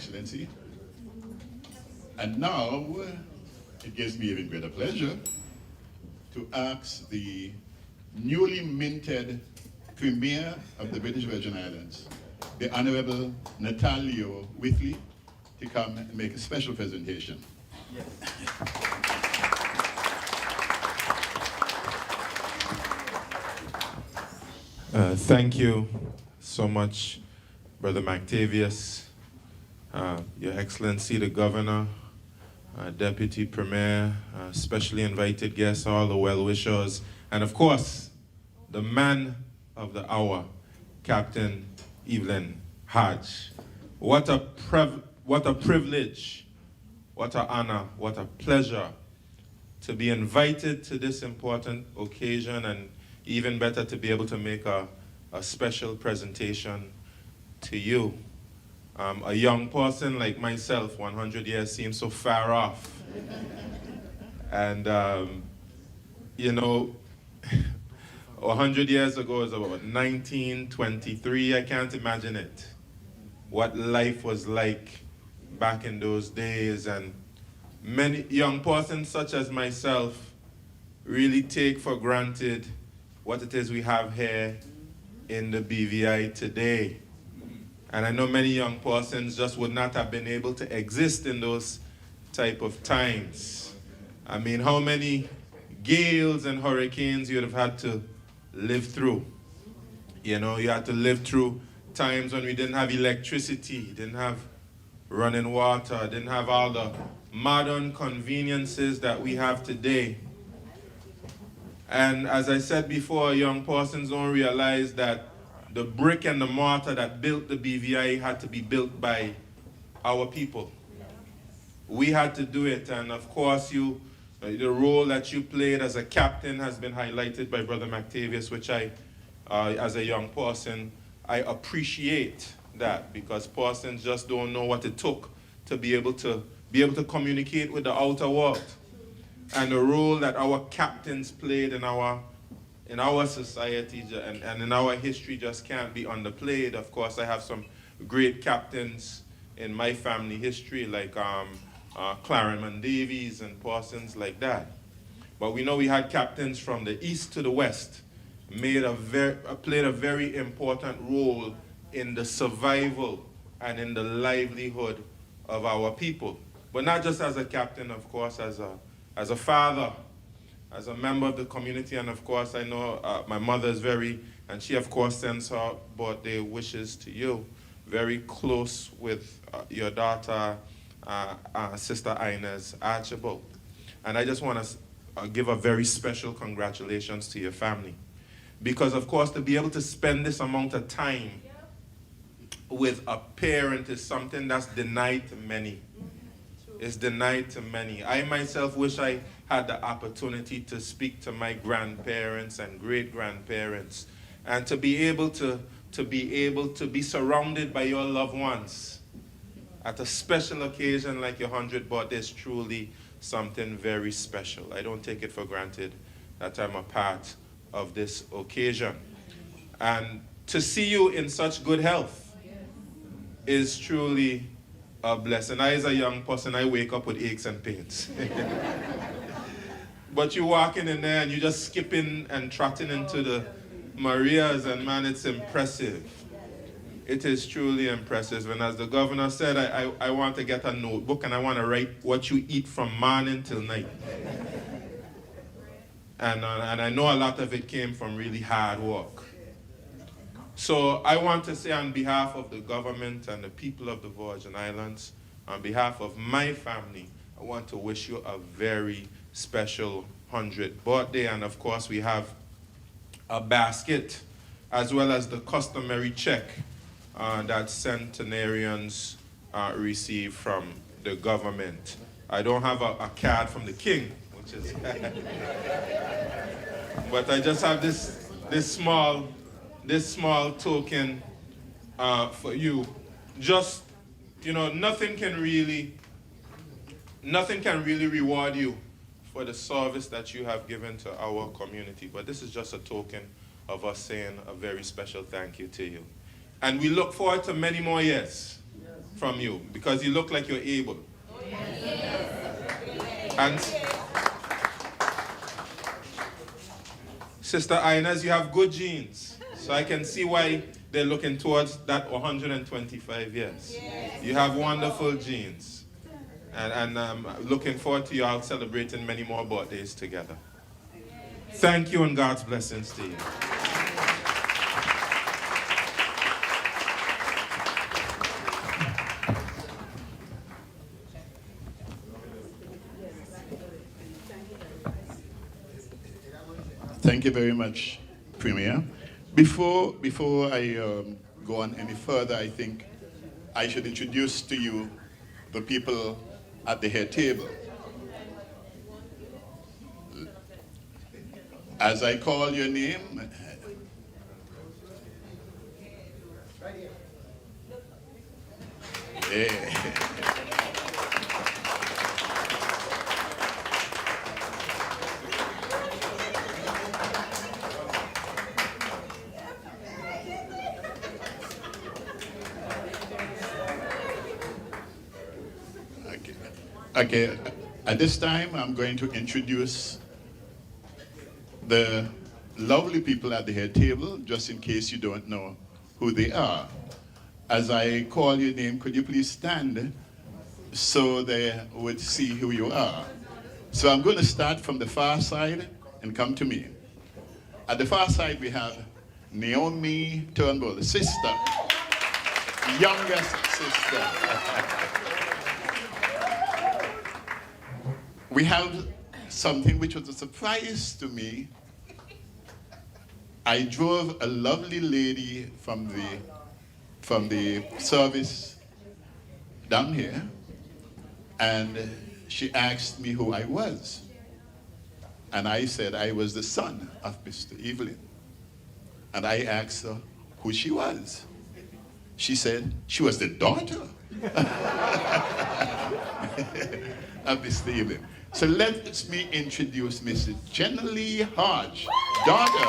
Excellency. And now, it gives me even greater pleasure to ask the newly minted Premier of the British Virgin Islands, the Honorable Natalio Whitley, to come and make a special presentation. Yes. Thank you so much, Brother McTavius, Your Excellency the Governor, Deputy Premier, specially invited guests, all the well-wishers, and of course, the man of the hour, Captain Evelyn Hodge. What a privilege, what an honor, what a pleasure to be invited to this important occasion, and even better to be able to make a special presentation to you. A young person like myself, 100 years seems so far off. And, you know, 100 years ago is about 1923, I can't imagine it. What life was like back in those days, and many young persons such as myself really take for granted what it is we have here in the BVI today. And I know many young persons just would not have been able to exist in those type of times. I mean, how many gales and hurricanes you would have had to live through. You know, you had to live through times when we didn't have electricity, didn't have running water, didn't have all the modern conveniences that we have today. And as I said before, young persons don't realize that the brick and the mortar that built the BVI had to be built by our people. We had to do it, and of course the role that you played as a captain has been highlighted by Brother McTavius, which I, as a young person, I appreciate that, because persons just don't know what it took to be able to communicate with the outer world. And the role that our captains played in our society and in our history just can't be underplayed. Of course, I have some great captains in my family history, like Claremont Davies and persons like that. But we know we had captains from the east to the west, played a very important role in the survival and in the livelihood of our people. But not just as a captain, of course, as a father, as a member of the community, and of course I know my mother is and she of course sends her birthday wishes to you, very close with your daughter, Sister Inez Archibald. And I just want to give a very special congratulations to your family. Because of course to be able to spend this amount of time with a parent is something that's denied to many. It's denied to many. I myself wish I had the opportunity to speak to my grandparents and great-grandparents, and to be able to be surrounded by your loved ones at a special occasion like your 100th birthday is truly something very special. I don't take it for granted that I'm a part of this occasion. And to see you in such good health is truly a blessing. I, as a young person, I wake up with aches and pains. But you walking in there and you just skipping and trotting into the Marias, and man, it's impressive. It is truly impressive. And as the governor said, I want to get a notebook and I want to write what you eat from morning till night. And I know a lot of it came from really hard work. So I want to say on behalf of the government and the people of the Virgin Islands, on behalf of my family, I want to wish you a very special 100th birthday. And of course we have a basket as well as the customary check that centenarians receive from the government. I don't have a card from the king, which is but I just have this small token for you. Just, you know, nothing can really reward you for the service that you have given to our community, but this is just a token of us saying a very special thank you to you. And we look forward to many more years. from you because you look like you're able. And Sister Inez, you have good genes. So I can see why they're looking towards that 125 years. You have wonderful genes. And I'm looking forward to you all celebrating many more birthdays together. Thank you and God's blessings to you. Thank you very much, Premier. Before I go on any further, I think I should introduce to you the people at the head table. As I call your name, Okay, at this time I'm going to introduce the lovely people at the head table, just in case you don't know who they are. As I call your name, could you please stand so they would see who you are? So I'm going to start from the far side and come to me. At the far side we have Naomi Turnbull, sister, youngest sister. We have something which was a surprise to me. I drove a lovely lady from the service down here, and she asked me who I was. And I said I was the son of Mr. Evelyn. And I asked her who she was. She said she was the daughter of Mr. Evelyn. So let me introduce Mrs. Jenny Hodge, daughter.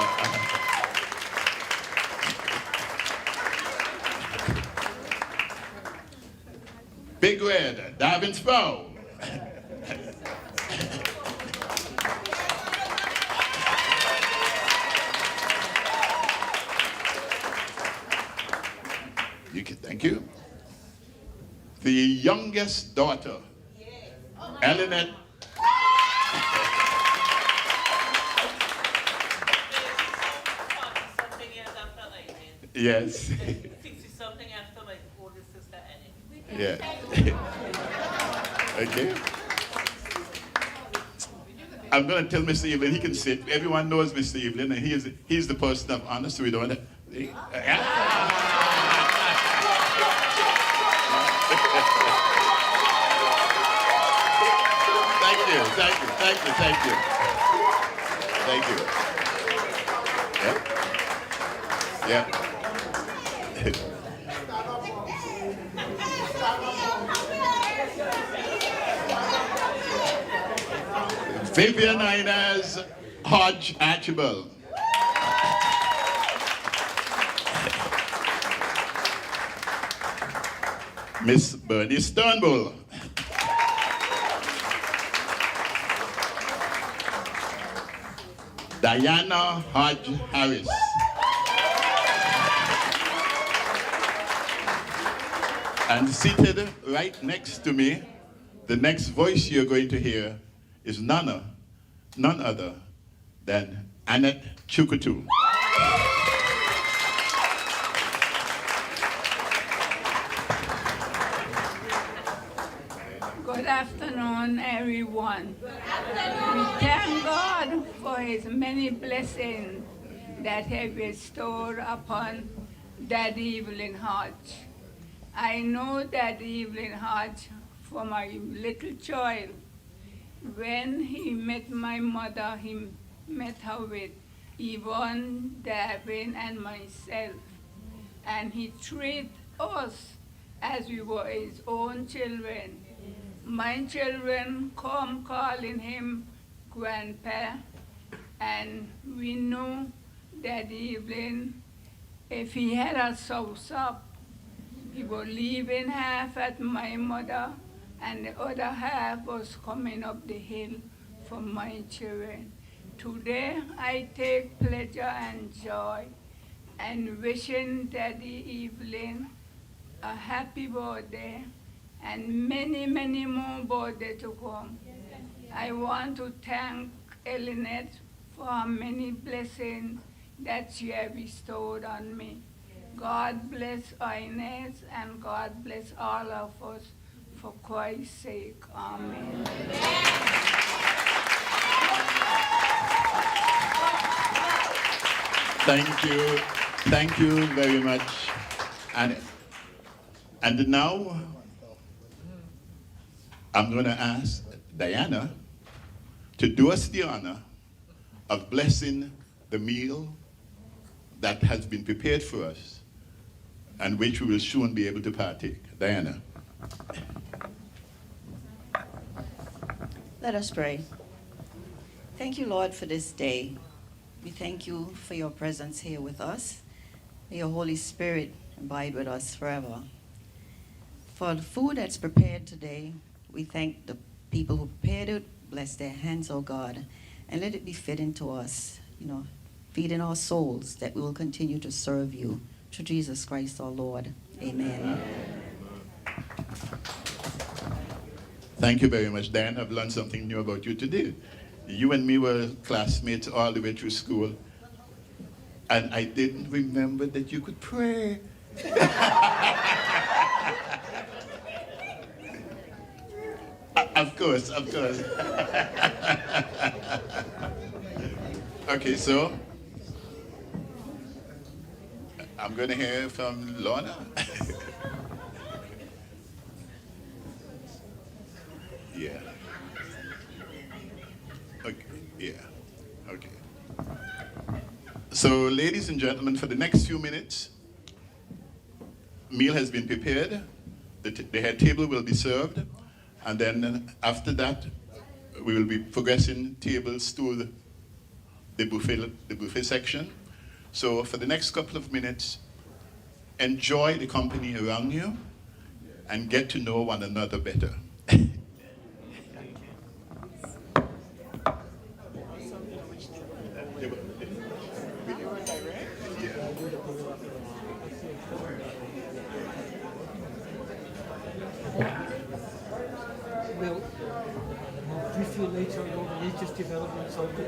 Big Red, Davin Sproul. Thank you. The youngest daughter, Evelyn. Yes. 60-something after my older sister Annie. Yeah. Okay. I'm going to tell Mr. Evelyn he can sit. Everyone knows Mr. Evelyn, and he's the person of honor, so we don't want to. Thank you. Yeah. Vivian Inez Hodge Archibald. Miss Bernie Turnbull. Diana Hodge Harris. And seated right next to me, the next voice you're going to hear is none other than Annette Chukutu. Good afternoon, everyone. We thank God for his many blessings that he bestowed upon Daddy Evelyn Hodge. I know Daddy Evelyn Hodge from a little child. When he met my mother, he met her with Yvonne, Davin, and myself. And he treated us as we were his own children. My children come calling him Grandpa, and we knew that Evelyn, if he had a sauce up, He was leaving half at my mother, and the other half was coming up the hill for my children. Today, I take pleasure and joy and wishing Daddy Evelyn a happy birthday and many, many more birthdays to come. I want to thank Elinette for her many blessings that she has bestowed on me. God bless Inez and God bless all of us for Christ's sake. Amen. Thank you. Thank you very much. And now I'm going to ask Diana to do us the honor of blessing the meal that has been prepared for us and which we will soon be able to partake. Diana. Let us pray. Thank you, Lord, for this day. We thank you for your presence here with us. May your Holy Spirit abide with us forever. For the food that's prepared today, we thank the people who prepared it. Bless their hands, oh God, and let it be fitting to us, feeding our souls that we will continue to serve you through Jesus Christ our Lord. Amen. Thank you very much, Dan. I've learned something new about you today. You and me were classmates all the way through school, and I didn't remember that you could pray. Of course, of course. Okay, so I'm going to hear from Lorna. Yeah. Okay, yeah, okay. So, ladies and gentlemen, for the next few minutes, meal has been prepared. The head table will be served. And then after that, we will be progressing tables to the buffet section. So for the next couple of minutes, enjoy the company around you and get to know one another better. We'll brief you later on the latest developments of the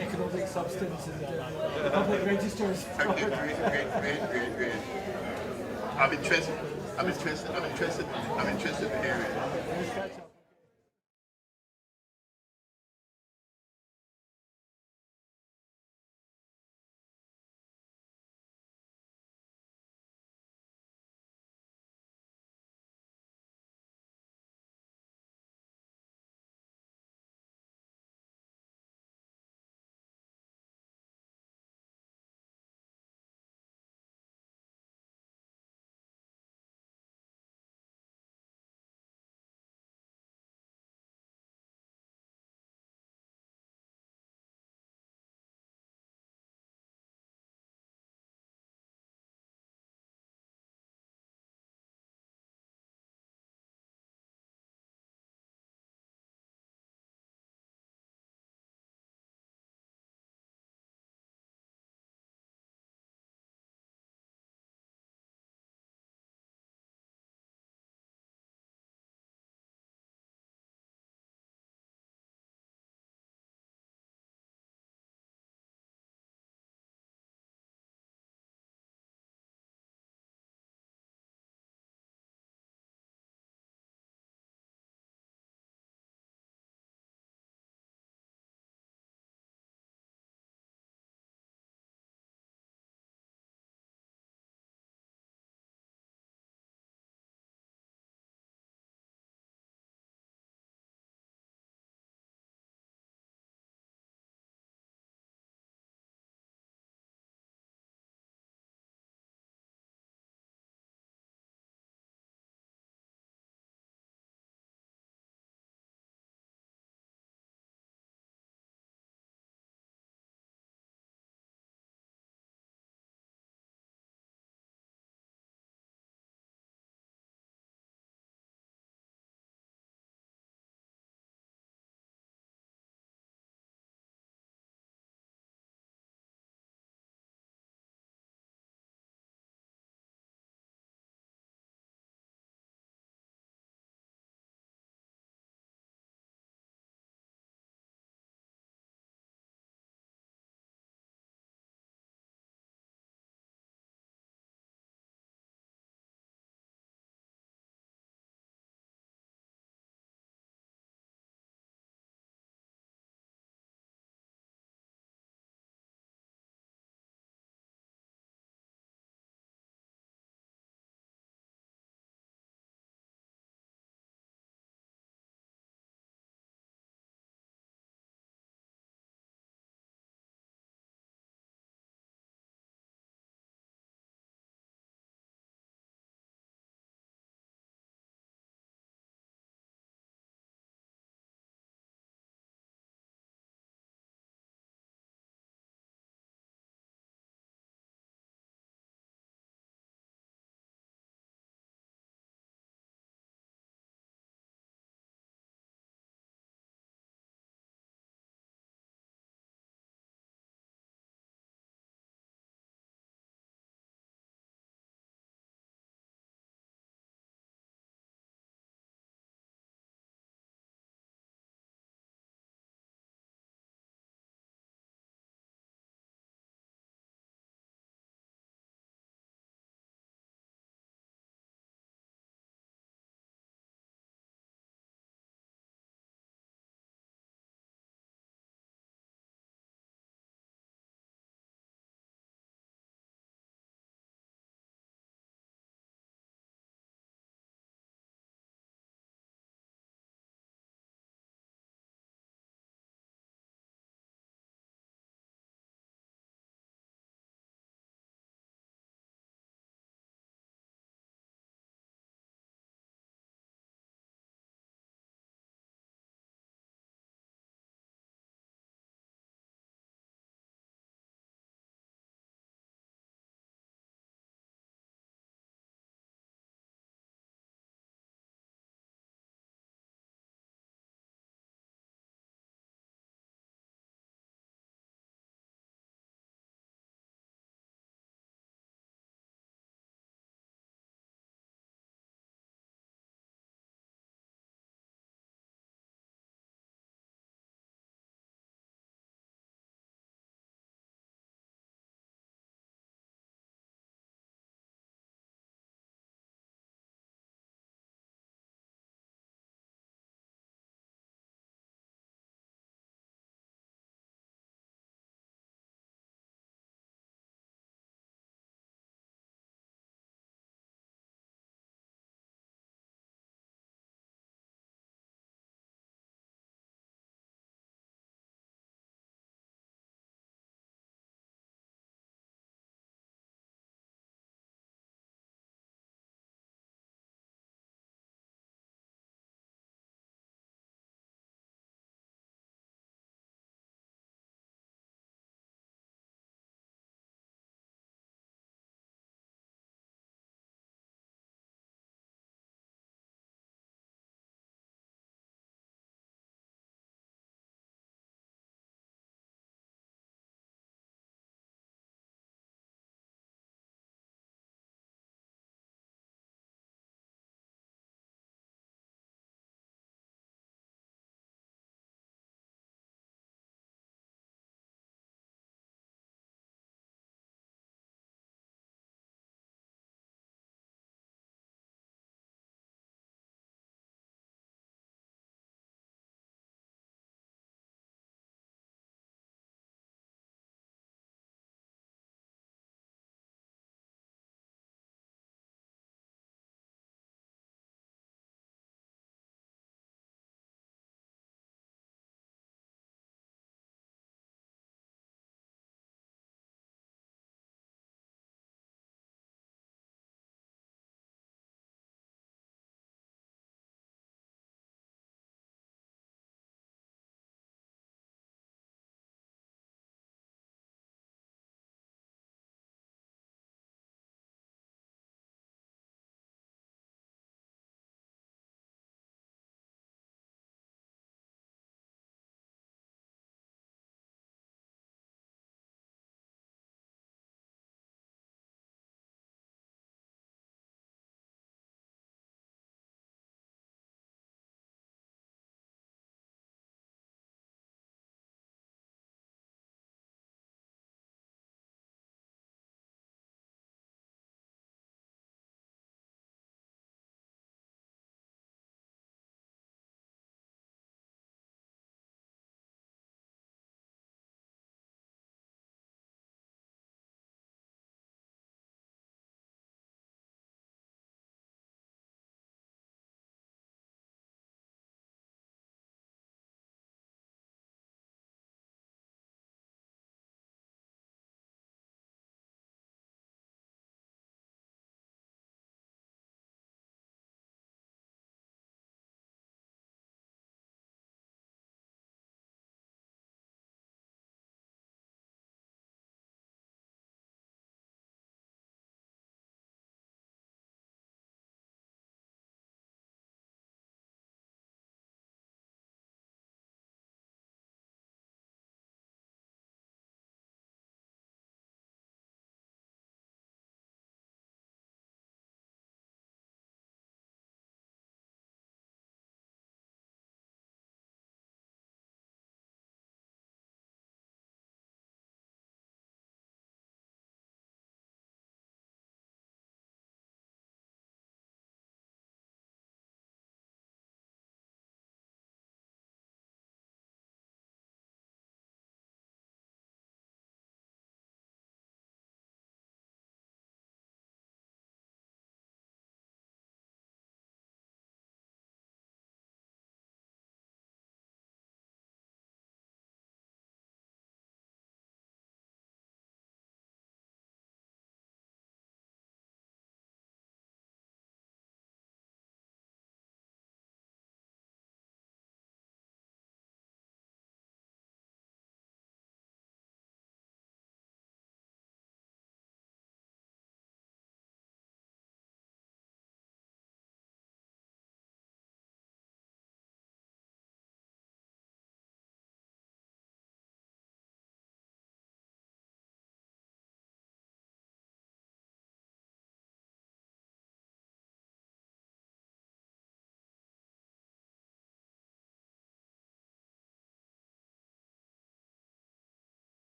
economic substance and the public registers. Great. I'm interested in hearing.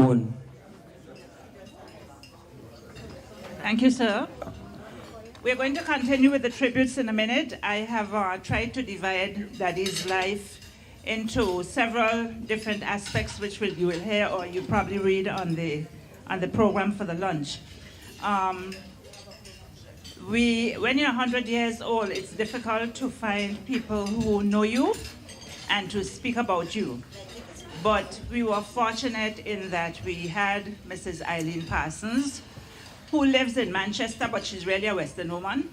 own. Thank you, sir. We're going to continue with the tributes in a minute. I have tried to divide Daddy's life into several different aspects, which you will hear or you probably read on the program for the lunch. When you're 100 years old, it's difficult to find people who know you and to speak about you. But we were fortunate in that we had Mrs. Eileen Parsons, who lives in Manchester, but she's really a Western woman.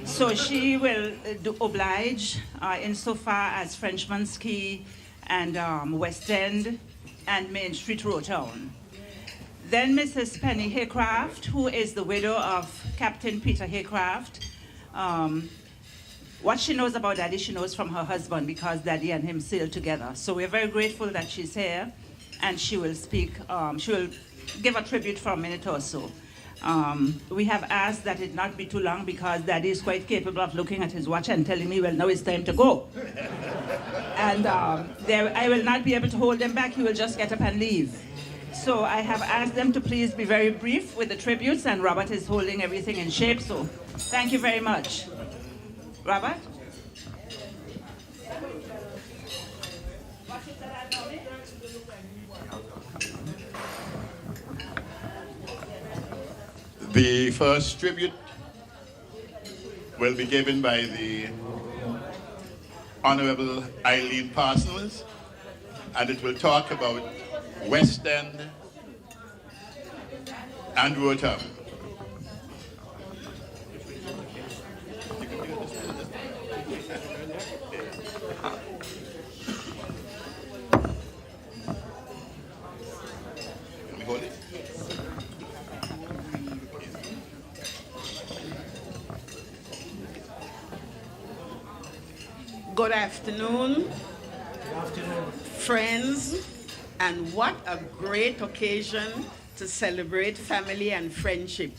So she will oblige insofar as Frenchman's Quay and West End and Main Street Roadtown. Then Mrs. Penny Haycraft, who is the widow of Captain Peter Haycraft. What she knows about Daddy, she knows from her husband because Daddy and him sailed together. So we're very grateful that she's here and she will speak, she will give a tribute for a minute or so. We have asked that it not be too long because Daddy is quite capable of looking at his watch and telling me, well, now it's time to go. And I will not be able to hold them back. He will just get up and leave. So I have asked them to please be very brief with the tributes, and Robert is holding everything in shape, so thank you very much. Robert? The first tribute will be given by the Honorable Eileen Parsons, and it will talk about West End and Roadtown. Can we hold it? Good afternoon, Good afternoon. friends, and what a great occasion to celebrate family and friendship.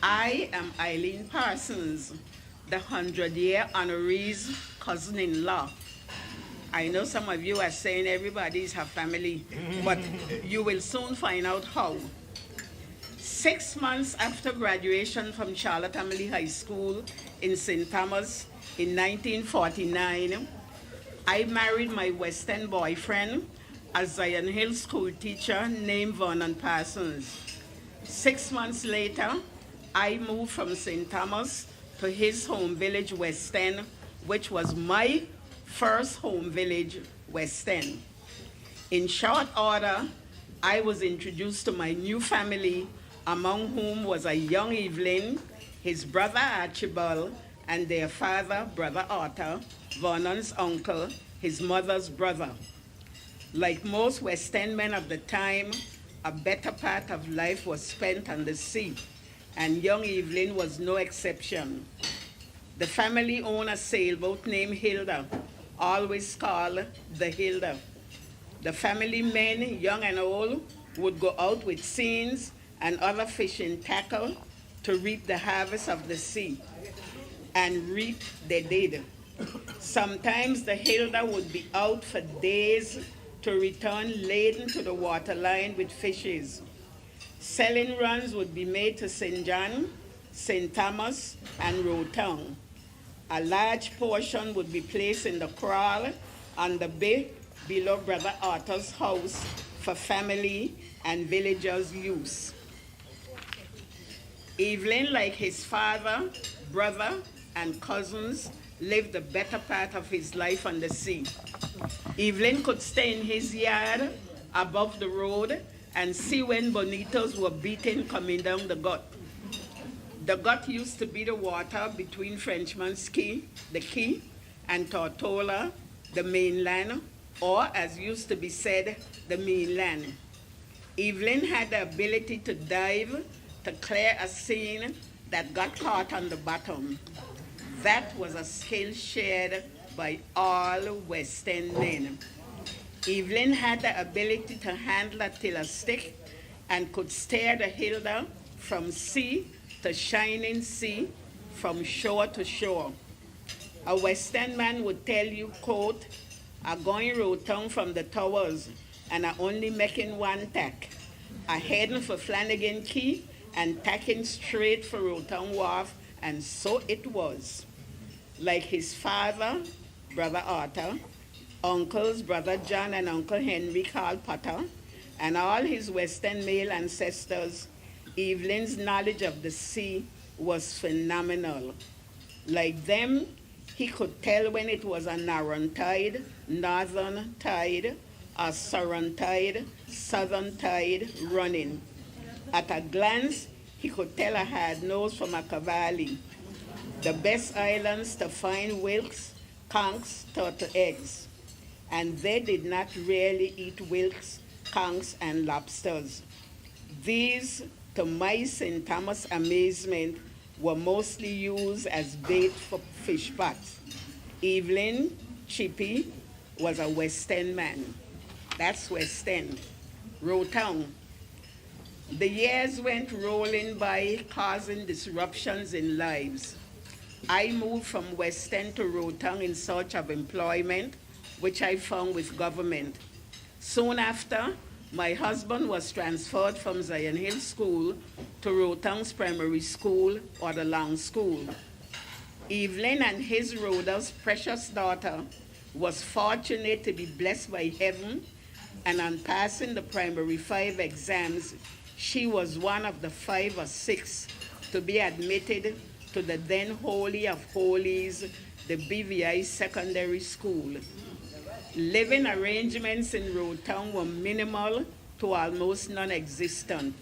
I am Eileen Parsons, the 100-year honoree's cousin-in-law. I know some of you are saying everybody's her family, but you will soon find out how. 6 months after graduation from Charlotte Amalie High School in St. Thomas in 1949, I married my West End boyfriend, a Zion Hill school teacher named Vernon Parsons. 6 months later, I moved from St. Thomas to his home village, West End, which was my first home village, West End. In short order, I was introduced to my new family, among whom was a young Evelyn, his brother Archibald, and their father, Brother Arthur, Vernon's uncle, his mother's brother. Like most West End men of the time, a better part of life was spent on the sea, and young Evelyn was no exception. The family owned a sailboat named Hilda, always called the Hilda. The family men, young and old, would go out with seines and other fishing tackle to reap the harvest of the sea. And reap they did. Sometimes the Hilda would be out for days to return laden to the waterline with fishes. Selling runs would be made to St. John, St. Thomas, and Roadtown. A large portion would be placed in the kraal on the bay below Brother Arthur's house for family and villagers' use. Evelyn, like his father, brother, and cousins, lived the better part of his life on the sea. Evelyn could stay in his yard above the road and see when bonitos were beaten coming down the gut. The gut used to be the water between Frenchman's Quay, the quay, and Tortola, the mainland, or as used to be said, the mainland. Evelyn had the ability to dive to clear a seine that got caught on the bottom. That was a skill shared by all West End men. Evelyn had the ability to handle a tiller stick and could steer the Hilda from sea to shining sea, from shore to shore. A West End man would tell you, quote, "A going Roadtown from the towers, and are only making one tack. Are heading for Flanagan Key and tacking straight for Rotown Wharf, and so it was. Like his father, Brother Arthur, uncles, Brother John and Uncle Henry Carl Potter, and all his Western male ancestors, Evelyn's knowledge of the sea was phenomenal. Like them, he could tell when it was a northern tide, a southern tide running. At a glance, he could tell a hard nose from a cavalli. The best islands to find whelks, conchs, turtle eggs. And they did not really eat whelks, conchs, and lobsters. These, to my St. Thomas amazement, were mostly used as bait for fish pots. Evelyn, Chippy, was a West End man. That's West End. Rotown. The years went rolling by, causing disruptions in lives. I moved from West End to Rotown in search of employment, which I found with government. Soon after, my husband was transferred from Zion Hill School to Rotown's primary school, or the Long School. Evelyn and his Rhoda's precious daughter was fortunate to be blessed by heaven, and on passing the primary 5 exams, she was one of the 5 or 6 to be admitted to the then Holy of Holies, the BVI Secondary School. Living arrangements in Rotown were minimal to almost non-existent.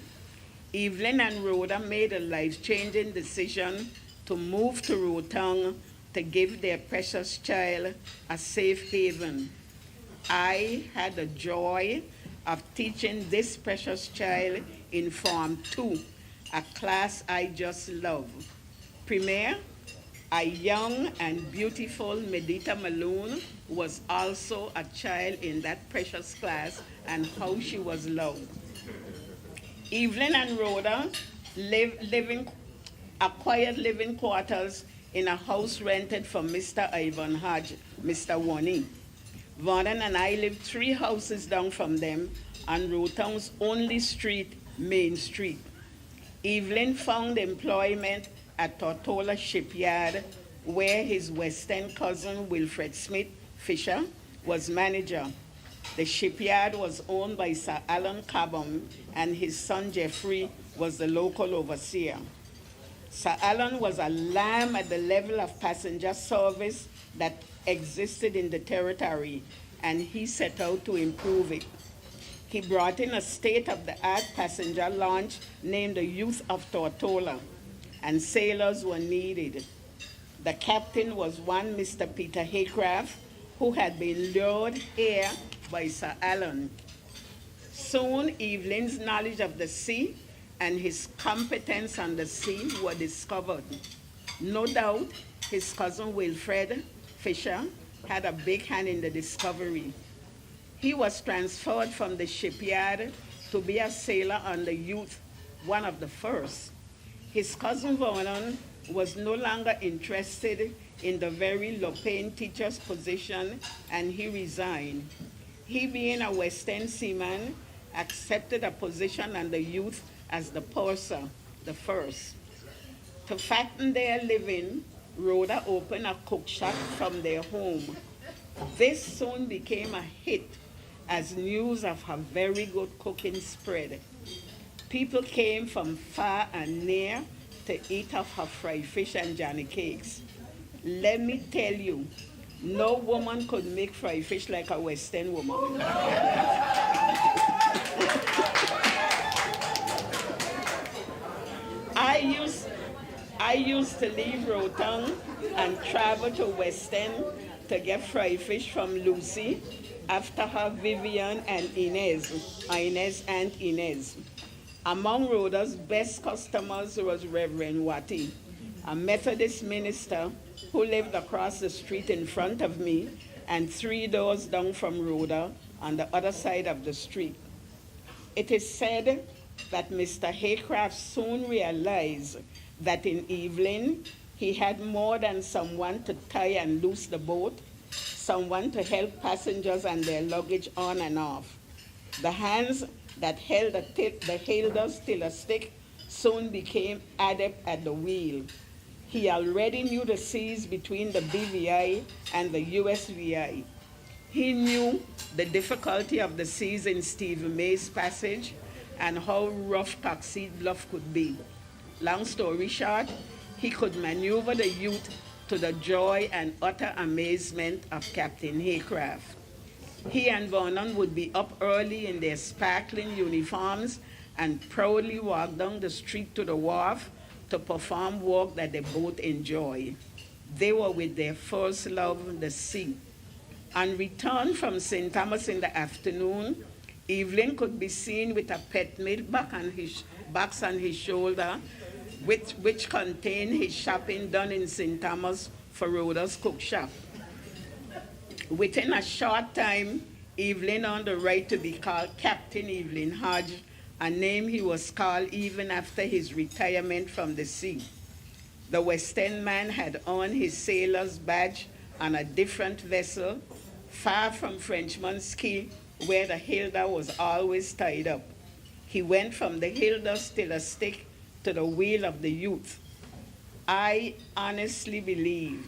Evelyn and Rhoda made a life-changing decision to move to Rotown to give their precious child a safe haven. I had the joy of teaching this precious child in Form 2, a class I just love. Premier, a young and beautiful Medita Malone was also a child in that precious class, and how she was loved. Evelyn and Rhoda acquired living quarters in a house rented from Mr. Ivan Hodge, Mr. Wani. Vernon and I lived 3 houses down from them on Rotown's only street, Main Street. Evelyn found employment at Tortola Shipyard, where his West End cousin, Wilfred Smith Fisher, was manager. The shipyard was owned by Sir Alan Cobham, and his son Jeffrey was the local overseer. Sir Alan was a lamb at the level of passenger service that existed in the territory, and he set out to improve it. He brought in a state-of-the-art passenger launch named the Youth of Tortola, and sailors were needed. The captain was one Mr. Peter Haycraft, who had been lured here by Sir Alan. Soon, Evelyn's knowledge of the sea and his competence on the sea were discovered. No doubt, his cousin Wilfred Fisher had a big hand in the discovery. He was transferred from the shipyard to be a sailor on the Youth, one of the first. His cousin Vernon was no longer interested in the very low-paying teacher's position, and he resigned. He, being a West End seaman, accepted a position on the Youth as the purser, the first. To fatten their living, Rhoda opened a cook shop from their home. This soon became a hit as news of her very good cooking spread. People came from far and near to eat of her fried fish and Johnny cakes. Let me tell you, no woman could make fried fish like a West End woman. I used to leave Rotown and travel to West End to get fried fish from Lucy, after her Vivian and Inez and Inez. Among Rhoda's best customers was Reverend Watty, a Methodist minister who lived across the street in front of me and 3 doors down from Rhoda on the other side of the street. It is said that Mr. Haycraft soon realized that in Evelyn, he had more than someone to tie and loose the boat, someone to help passengers and their luggage on and off. The hands that held the Hilda's tiller stick soon became adept at the wheel. He already knew the seas between the BVI and the USVI. He knew the difficulty of the seas in Steve May's Passage and how rough Tuxedo Bluff could be. Long story short, he could maneuver the youth to the joy and utter amazement of Captain Haycraft. He and Vernon would be up early in their sparkling uniforms and proudly walk down the street to the wharf to perform work that they both enjoy. They were with their first love, the sea. On return from St. Thomas in the afternoon, Evelyn could be seen with a pet milk box on his shoulder, which contained his shopping done in St. Thomas for Rhoda's cook shop. Within a short time, Evelyn earned the right to be called Captain Evelyn Hodge, a name he was called even after his retirement from the sea. The West End man had earned his sailor's badge on a different vessel, far from Frenchman's Quay, where the Hilda was always tied up. He went from the Hilda's tiller stick to the wheel of the youth. I honestly believe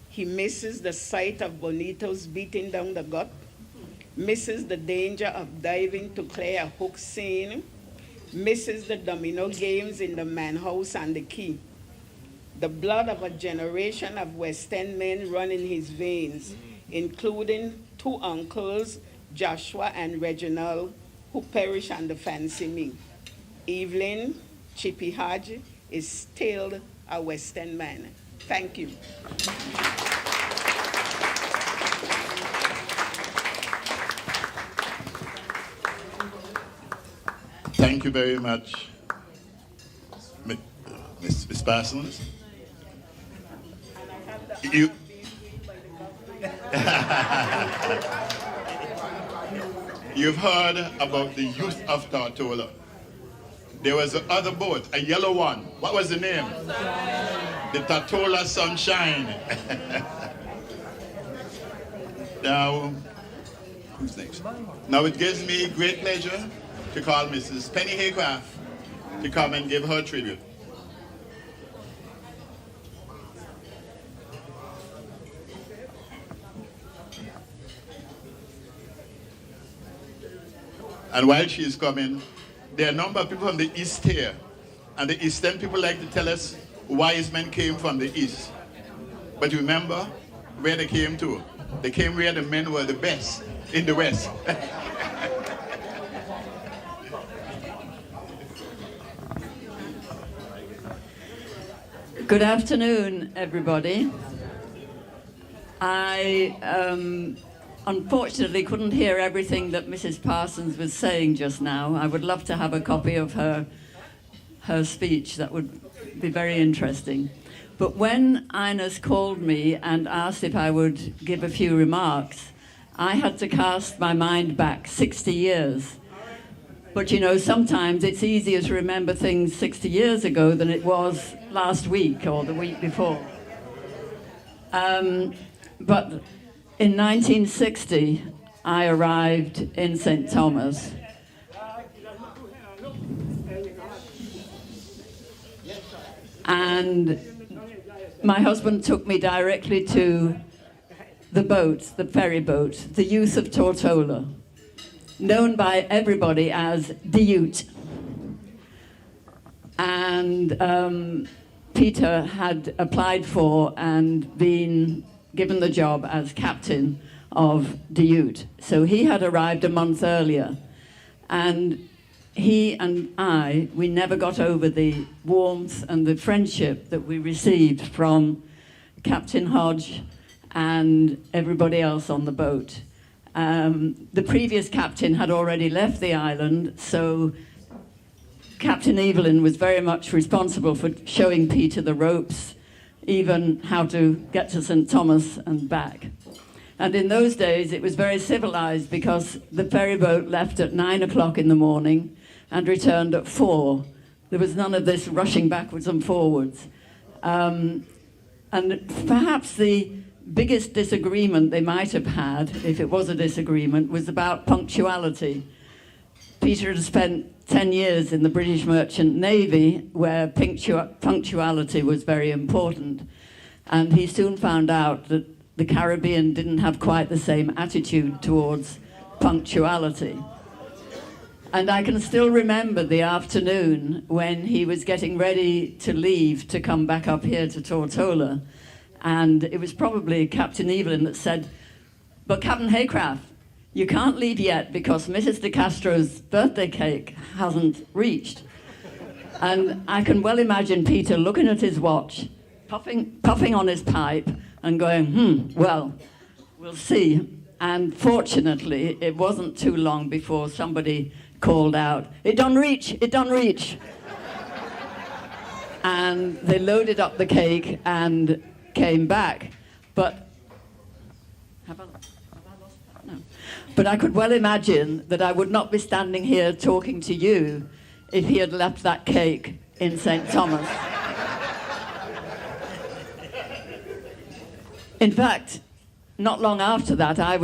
he misses the sight of bonitos beating down the gut, misses the danger of diving to clear a hook scene, misses the domino games in the manhouse and the quay. The blood of a generation of West End men run in his veins, including two uncles, Joshua and Reginald, who perished on the Fancy Me. Evelyn, Chippy Hodge, is still a West End man. Thank you. Thank you very much, Ms. Parsons. You've heard about the youth of Tortola. There was the other boat, a yellow one. What was the name? The Tortola Sunshine. Now, who's next? Now it gives me great pleasure to call Mrs. Penny Haycraft to come and give her tribute. And while she is coming, there are a number of people from the East here. And the Eastern people like to tell us wise men came from the East. But remember where they came to? They came where the men were the best, in the West. Good afternoon, everybody. I unfortunately couldn't hear everything that Mrs. Parsons was saying just now. I would love to have a copy of her speech. That would be very interesting. But when Ines called me and asked if I would give a few remarks, I had to cast my mind back 60 years. But you know, sometimes it's easier to remember things 60 years ago than it was last week or the week before. But in 1960, I arrived in St. Thomas. And my husband took me directly to the boat, the ferry boat, the Youth of Tortola, known by everybody as the Ute. And Peter had applied for and been given the job as captain of the Ute. So he had arrived a month earlier. And he and I, we never got over the warmth and the friendship that we received from Captain Hodge and everybody else on the boat. The previous captain had already left the island, so Captain Evelyn was very much responsible for showing Peter the ropes, even how to get to St. Thomas and back. And in those days, it was very civilized because the ferry boat left at 9 o'clock in the morning and returned at 4. There was none of this rushing backwards and forwards. And perhaps the biggest disagreement they might have had, if it was a disagreement, was about punctuality. Peter had spent 10 years in the British Merchant Navy, where punctuality was very important. And he soon found out that the Caribbean didn't have quite the same attitude towards punctuality. And I can still remember the afternoon when he was getting ready to leave to come back up here to Tortola. And it was probably Captain Evelyn that said, "But Captain Haycraft, you can't leave yet because Mrs. De Castro's birthday cake hasn't reached." And I can well imagine Peter looking at his watch, puffing on his pipe and going, well, we'll see. And fortunately, it wasn't too long before somebody called out, "It done reach, it done reach." And they loaded up the cake and came back. But have I lost that? No. But I could well imagine that I would not be standing here talking to you if he had left that cake in St. Thomas. In fact, not long after that, I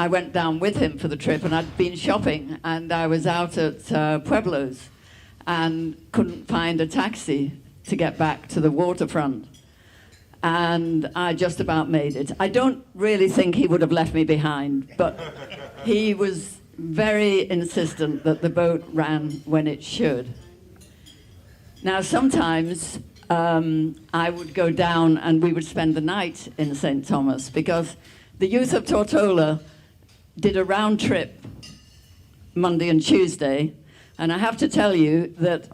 went down with him for the trip, and I'd been shopping, and I was out at Pueblo's and couldn't find a taxi to get back to the waterfront. And I just about made it. I don't really think he would have left me behind, but he was very insistent that the boat ran when it should. Now, sometimes I would go down and we would spend the night in St. Thomas, because the youth of Tortola did a round trip Monday and Tuesday, and I have to tell you that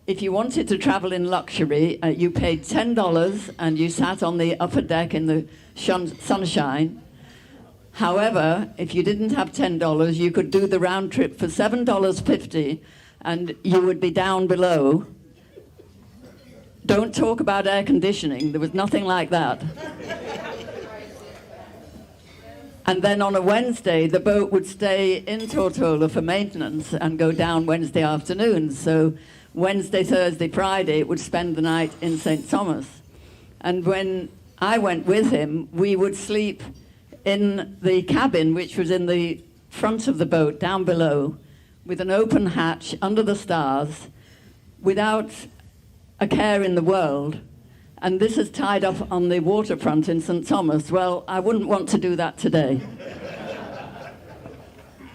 if you wanted to travel in luxury, you paid $10 and you sat on the upper deck in the sunshine. However, if you didn't have $10, you could do the round trip for $7.50 and you would be down below. Don't talk about air conditioning. There was nothing like that. And then on a Wednesday, the boat would stay in Tortola for maintenance and go down Wednesday afternoon. So Wednesday, Thursday, Friday, it would spend the night in St. Thomas. And when I went with him, we would sleep in the cabin, which was in the front of the boat, down below, with an open hatch under the stars, without a care in the world. And this is tied up on the waterfront in St. Thomas. Well, I wouldn't want to do that today.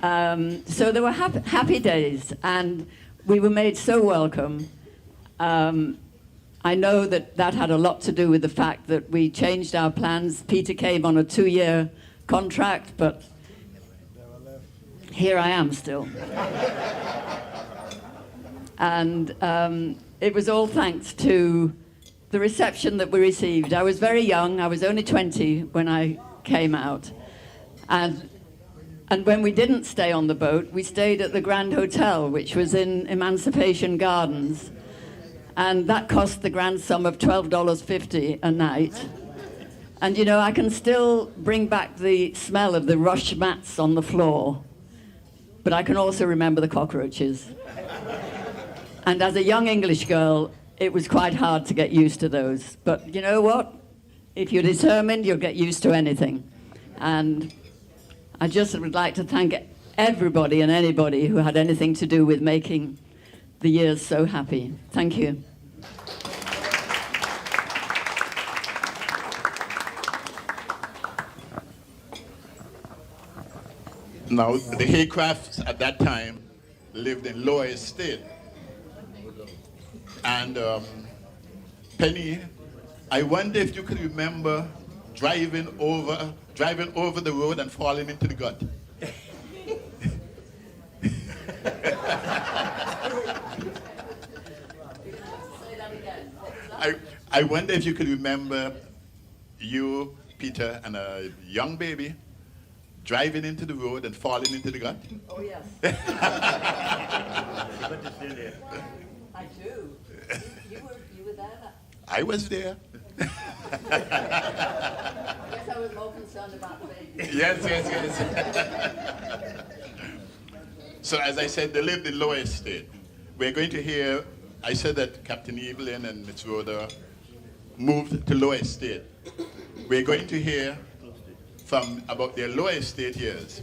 So there were happy days, and we were made so welcome. I know that that had a lot to do with the fact that we changed our plans. Peter came on a 2-year contract, but here I am still. And it was all thanks to the reception that we received. I was very young. I was only 20 when I came out. And when we didn't stay on the boat, we stayed at the Grand Hotel, which was in Emancipation Gardens. And that cost the grand sum of $12.50 a night. And, you know, I can still bring back the smell of the rush mats on the floor. But I can also remember the cockroaches. And as a young English girl, it was quite hard to get used to those. But you know what? If you're determined, you'll get used to anything. And I just would like to thank everybody and anybody who had anything to do with making the years so happy. Thank you. Now, the Haycrafts at that time lived in Lower Estate. And Penny, I wonder if you could remember driving over the road and falling into the gut. I wonder if you could remember you, Peter, and a young baby driving into the road and falling into the gut. Oh, yes. I do. You were there? I was there. I guess I was more concerned about the baby. Yes. So as I said, they lived in Lower Estate. We're going to hear, I said that Captain Evelyn and Miss Rhoda moved to Lower Estate. We're going to hear from about their Lower Estate years.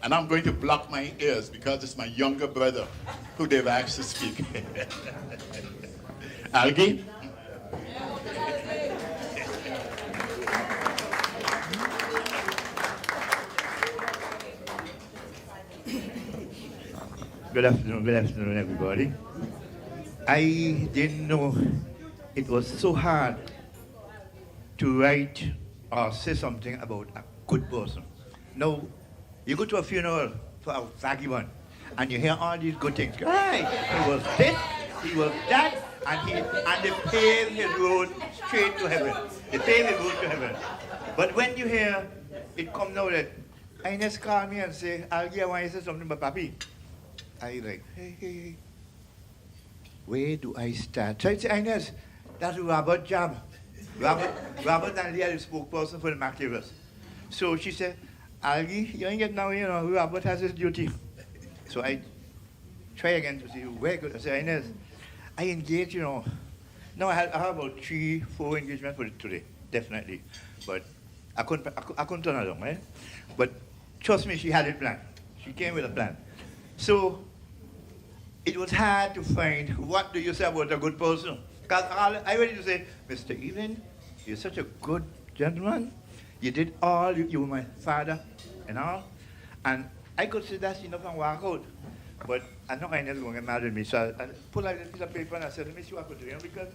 And I'm going to block my ears because it's my younger brother who they've asked to speak. Algie? Good afternoon, everybody. I didn't know it was so hard to write or say something about a good person. Now, you go to a funeral for a faggy one, and you hear all these good things. Right, he was this, he was that, and they paved his road straight to heaven. They paved his road to heaven. But when you hear it come now that Ines called me and say, Algie, I want you to say something about Papi. I like, hey, where do I start? So I say, Ines, that's Robert job. Robert and Leah, the spokesperson for the Mactivers. So she said, Algie, you ain't get now, Robert has his duty. So I try again to see where could I say, Ines, I engage, Now I have about 3-4 engagements for today, definitely. But I couldn't turn her down, right? But trust me, she had a plan. She came with a plan. So it was hard to find what do you say about a good person. Because I ready to say, Mr. Evelyn, you're such a good gentleman. You did all, you were my father and all. And I could say that's enough and walk out. But I know I never going to get mad at me. So I pulled out a piece of paper and I said, let me see what I could do. Because,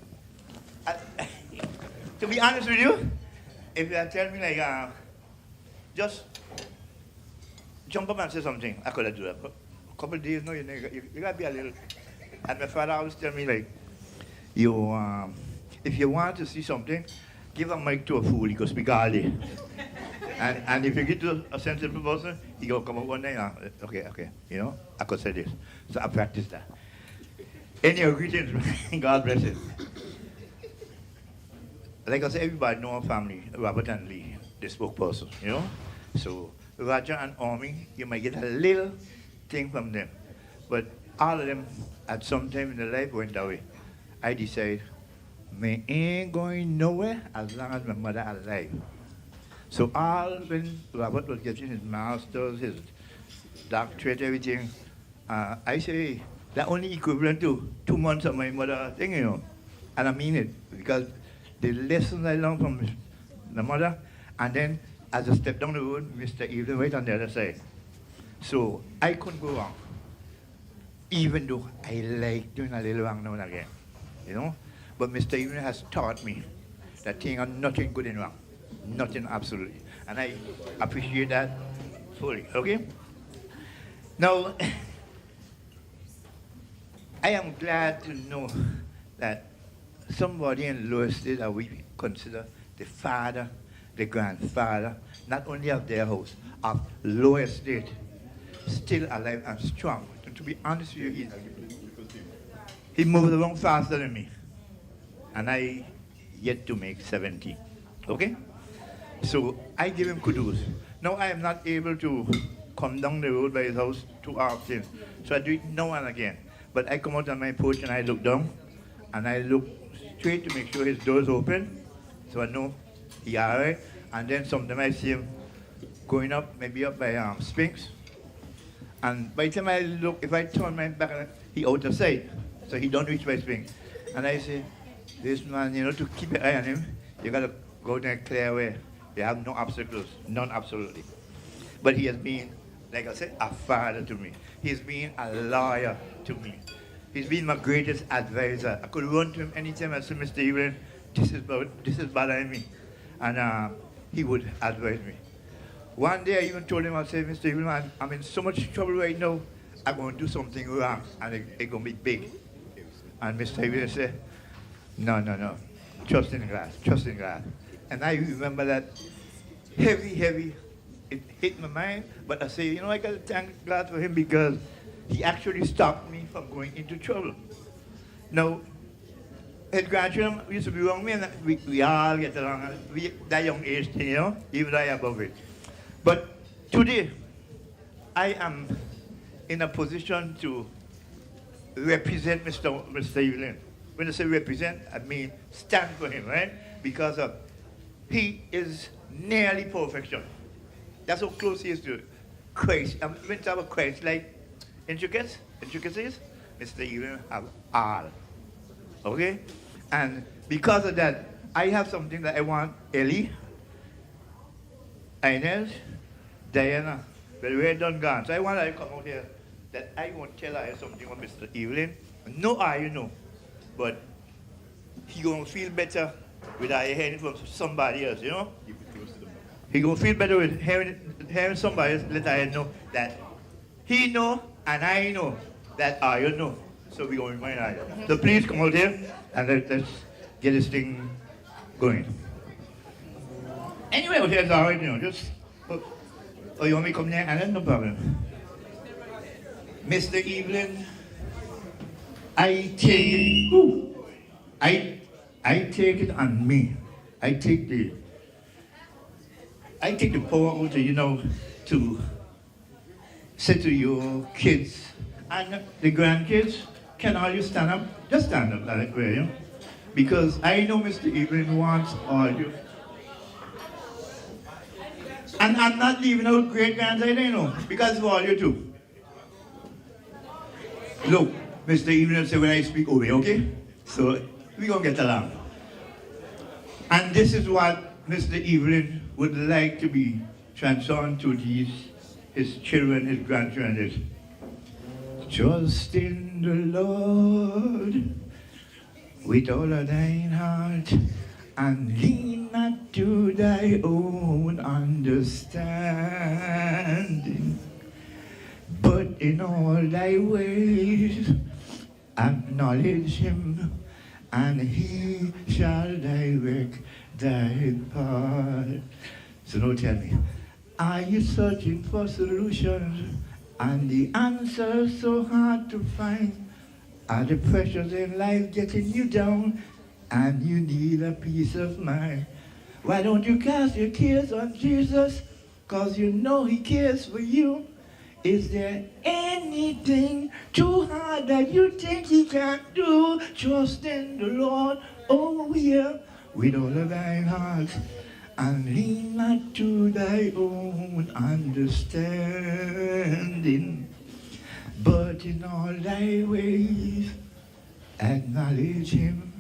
to be honest with you, if you had tell me like, just jump up and say something, I could have done that. But a couple of days, no, you got to be a little. And my father always tell me like, if you want to see something, give a mic to a fool, he could speak all day. And if you get to a sensible person, he will come up one day and, okay, I could say this. So I practice that. Anyway, greetings, God bless you. Like I said, everybody know our family, Robert and Lee, the spokesperson, So Roger and Omi, you might get a little thing from them. But all of them, at some time in their life, went away. I decided, me ain't going nowhere as long as my mother alive. So all when Robert was getting his master's, his doctorate, everything, I say, that only equivalent to 2 months of my mother thing, And I mean it, because the lessons I learned from the mother, and then as I stepped down the road, Mr. Evelyn right on the other side. So I couldn't go wrong, even though I like doing a little wrong now and again, But Mr. Evelyn has taught me that things are nothing good and wrong. Nothing absolutely. And I appreciate that fully, okay? Now, I am glad to know that somebody in Lower State that we consider the father, the grandfather, not only of their house, of Lower State, still alive and strong. And to be honest with you, he moved along faster than me. And I yet to make 70, okay? So I give him kudos. Now I am not able to come down the road by his house too often, so I do it now and again. But I come out on my porch and I look down, and I look straight to make sure his door's open, so I know he's all right. And then sometimes I see him going up, maybe up by Sphinx. And by the time I look, if I turn my back, he out of sight, so he don't reach my Sphinx. And I say, this man, to keep an eye on him, you gotta go in a clear way. You have no obstacles, none absolutely. But he has been, like I said, a father to me. He's been a lawyer to me. He's been my greatest advisor. I could run to him anytime I said, Mr. Evelyn, this is bothering me. And he would advise me. One day I even told him, I said, Mr. Evelyn, I'm in so much trouble right now, I'm going to do something wrong, and it's going to be big. And Mr. Evelyn said, no, trust in God. And I remember that heavy, it hit my mind, but I say, I got to thank God for him because he actually stopped me from going into trouble. Now, his grandchildren used to be wrong me, and we all get along, that young age thing, even though I above it. But today, I am in a position to represent Mr. Evelyn. When I say represent, I mean stand for him, right? Because he is nearly perfection. That's how close he is to crazy. When you have a crazy like intricacies, Mr. Evelyn have all. Okay? And because of that, I have something that I want Ellie, Inez, Diana, but we're done gone. So I want her to come out here that I want to tell her something on Mr. Evelyn. No, you know, but he gonna feel better without hearing from somebody else, you know? He gonna feel better with hearing somebody else let I know that he know and I know that you know. So we gonna remind I. So please come out here and let's get this thing going. Anyway, out here is all right, you know, just you want me to come there? And then no problem. Mr. Evelyn, I take it on me. I take the power out, you know, to say to your kids and the grandkids, can all you stand up? Just stand up that way, you know? Because I know Mr. Evelyn wants all you. And I'm not leaving out great grands either, you know, because of all you do. Look, Mr. Evelyn say when I speak over, okay? So we're gonna get along. And this is what Mr. Evelyn would like to be transformed to his children, his grandchildren. Trust in the Lord with all of thine heart, and lean not to thy own understanding, but in all thy ways acknowledge him, and he shall direct thy path. So now tell me, are you searching for solutions and the answers so hard to find? Are the pressures in life getting you down and you need a peace of mind? Why don't you cast your cares on Jesus, cause you know he cares for you? Is there anything too hard that you think he can't do? Trust in the Lord, oh yeah, with all of thine heart, and lean not to thy own understanding, but in all thy ways acknowledge him,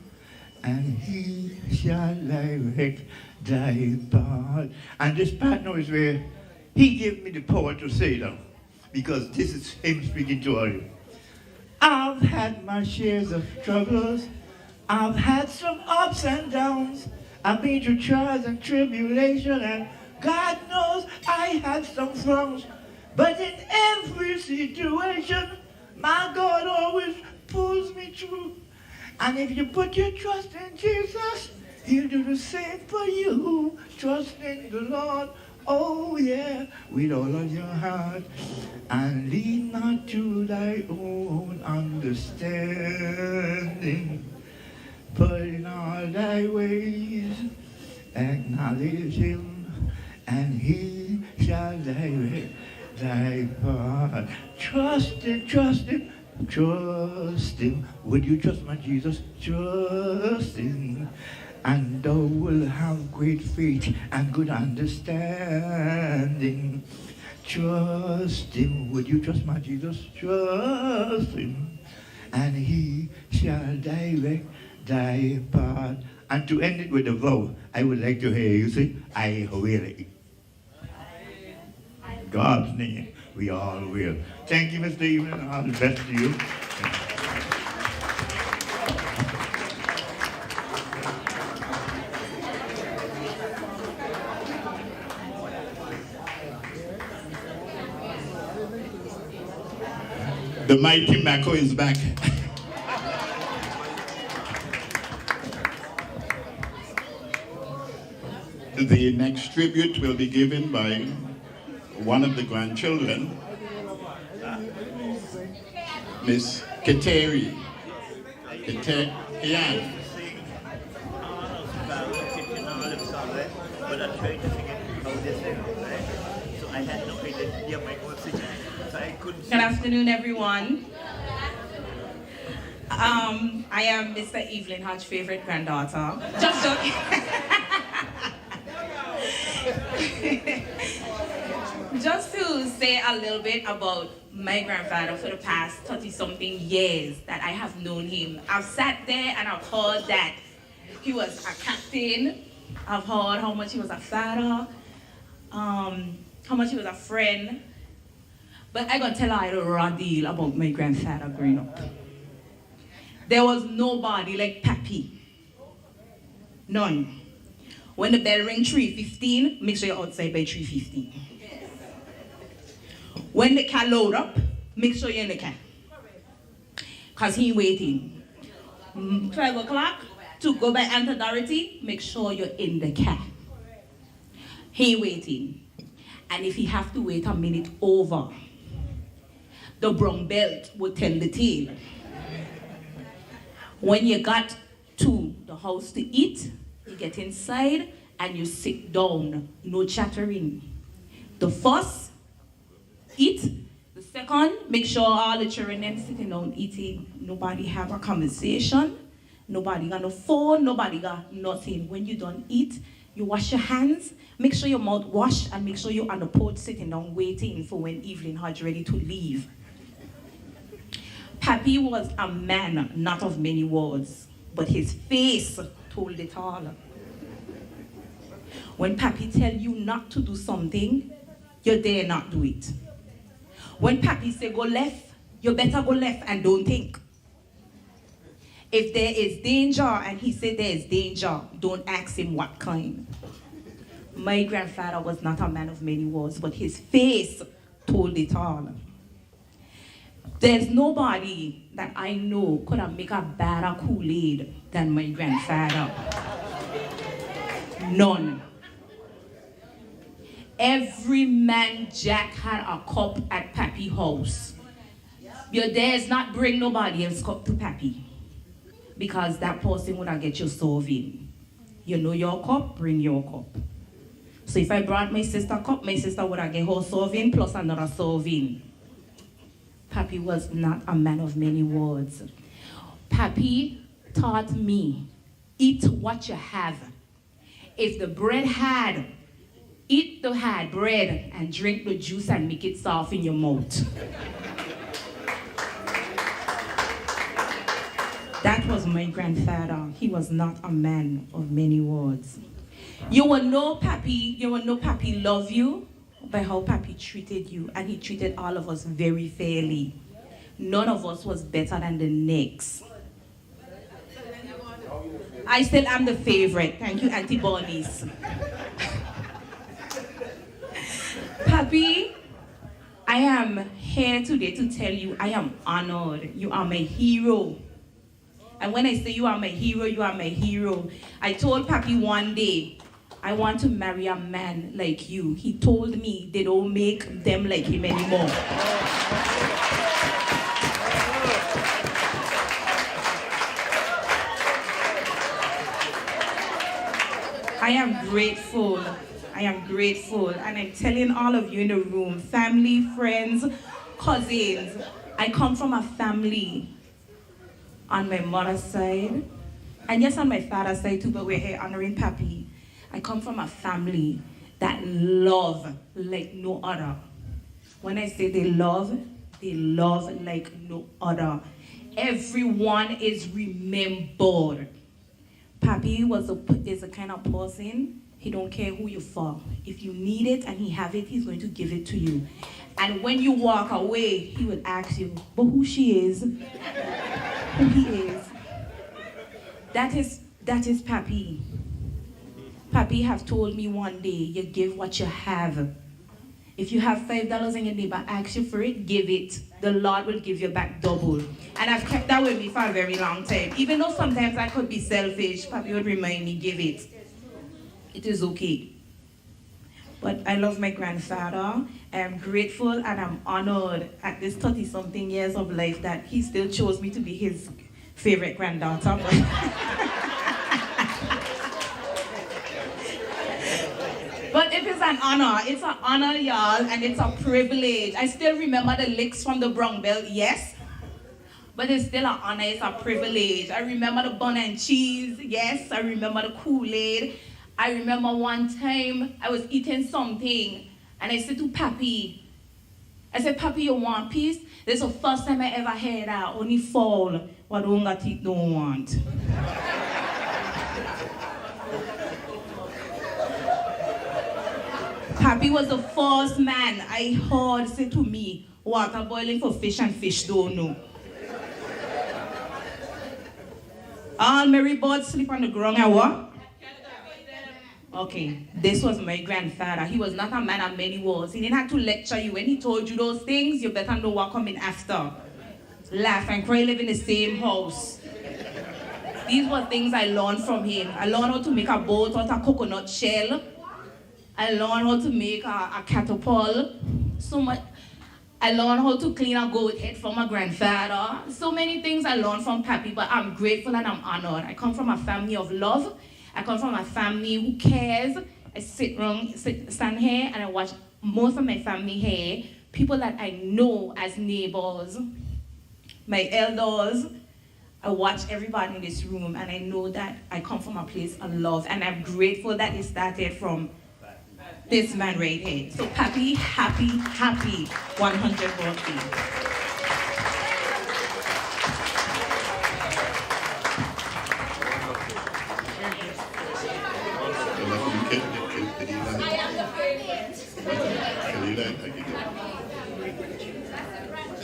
and he shall direct thy path. And this part now is where he gave me the power to say that, because this is him speaking to all you. I've had my shares of troubles. I've had some ups and downs. I've been through trials and tribulation, and God knows I had some wrongs. But in every situation, my God always pulls me through. And if you put your trust in Jesus, he'll do the same for you. Trust in the Lord, oh yeah, with all of your heart, and lean not to thy own understanding, but in all thy ways acknowledge him, and he shall direct thy path. Trust him, trust him, trust him. Would you trust my Jesus? Trust him, and thou will have great faith and good understanding. Trust him. Would you trust my Jesus? Trust him, and he shall direct thy path. And to end it with a vow, I would like to hear you say, I will. God's name, we all will. Thank you, Mr. Evelyn. All the best to you. The mighty Mako is back. The next tribute will be given by one of the grandchildren, Miss Kateri. Katerian. But I tried to figure out how they say it, right? So I had no idea my own situation. So I couldn't. Good afternoon, everyone. I am Mr. Evelyn Hodge's favorite granddaughter. Just joking. just to say a little bit about my grandfather for the past 30-something years that I have known him. I've sat there and I've heard that he was a captain. I've heard how much he was a father, how much he was a friend. But I'm going to tell you a raw deal about my grandfather growing up. There was nobody like Pappy. None. When the bell ring 3:15, make sure you're outside by 3:15. When the car load up, make sure you're in the car. Because he waiting. 12 o'clock, to go by Aunt Dorothy, make sure you're in the car. He waiting. And if he have to wait a minute over, the brown belt will tell the tale. When you got to the house to eat, you get inside and you sit down, no chattering. The first, eat. The second, make sure all the children them sitting down eating. Nobody have a conversation. Nobody got no phone. Nobody got nothing. When you done eat, you wash your hands. Make sure your mouth washed and make sure you're on the porch sitting down waiting for when Evelyn Hodge ready to leave. Pappy was a man, not of many words, but his face told it all. When Pappy tell you not to do something, you dare not do it. When Pappy say go left, you better go left and don't think. If there is danger and he said there is danger, don't ask him what kind. My grandfather was not a man of many words, but his face told it all. There's nobody that I know could have made a better Kool-Aid than my grandfather. None. Every man Jack had a cup at Pappy house. You dares not bring nobody else cup to Pappy, because that person would have get you serving. You know your cup, bring your cup. So if I brought my sister cup, my sister would have get her serving plus another serving. Pappy was not a man of many words. Pappy taught me, eat what you have. If the bread had, eat the hard bread and drink the juice and make it soft in your mouth. That was my grandfather. He was not a man of many words. You will know Pappy love you by how Pappy treated you, and he treated all of us very fairly. None of us was better than the next. I still am the favorite. Thank you, Auntie Bonnie's. Pappy, I am here today to tell you I am honored. You are my hero. And when I say you are my hero, you are my hero. I told Pappy one day, I want to marry a man like you. He told me they don't make them like him anymore. I am grateful. I am grateful. And I'm telling all of you in the room, family, friends, cousins, I come from a family on my mother's side, and yes, on my father's side too, but we're here honoring Pappy. I come from a family that love like no other. When I say they love like no other. Everyone is remembered. Pappy is a kind of person, he don't care who you for. If you need it and he have it, he's going to give it to you. And when you walk away, he will ask you, but who she is? Who he is? That is Pappy. Pappy have told me one day, you give what you have. If you have $5 and your neighbor asks you for it, give it. The Lord will give you back double. And I've kept that with me for a very long time. Even though sometimes I could be selfish, Pappy would remind me, give it. It is okay. But I love my grandfather. I am grateful and I'm honored at this 30-something years of life that he still chose me to be his favorite granddaughter. But it is an honor. It's an honor, y'all, and it's a privilege. I still remember the licks from the brown belt, yes. But it's still an honor, it's a privilege. I remember the bun and cheese, yes. I remember the Kool-Aid. I remember one time I was eating something And I said to Papi, I said, Papi, you want peace? This is the first time I ever heard that. Only fall what Unga teeth don't want. Papi was the first man I heard say to me, water boiling for fish and fish don't know. All Mary birds sleep on the ground and what? Okay, this was my grandfather. He was not a man of many words. He didn't have to lecture you. When he told you those things, you better know what coming after. Laugh and cry, live in the same house. These were things I learned from him. I learned how to make a boat out of coconut shell. I learned how to make a catapult. So much. I learned how to clean a goat head from my grandfather. So many things I learned from Papi, but I'm grateful and I'm honored. I come from a family of love. I come from a family who cares. I stand here and I watch most of my family here, people that I know as neighbors, my elders. I watch everybody in this room and I know that I come from a place of love, and I'm grateful that it started from this man right here. So Papi, happy 100th birthday.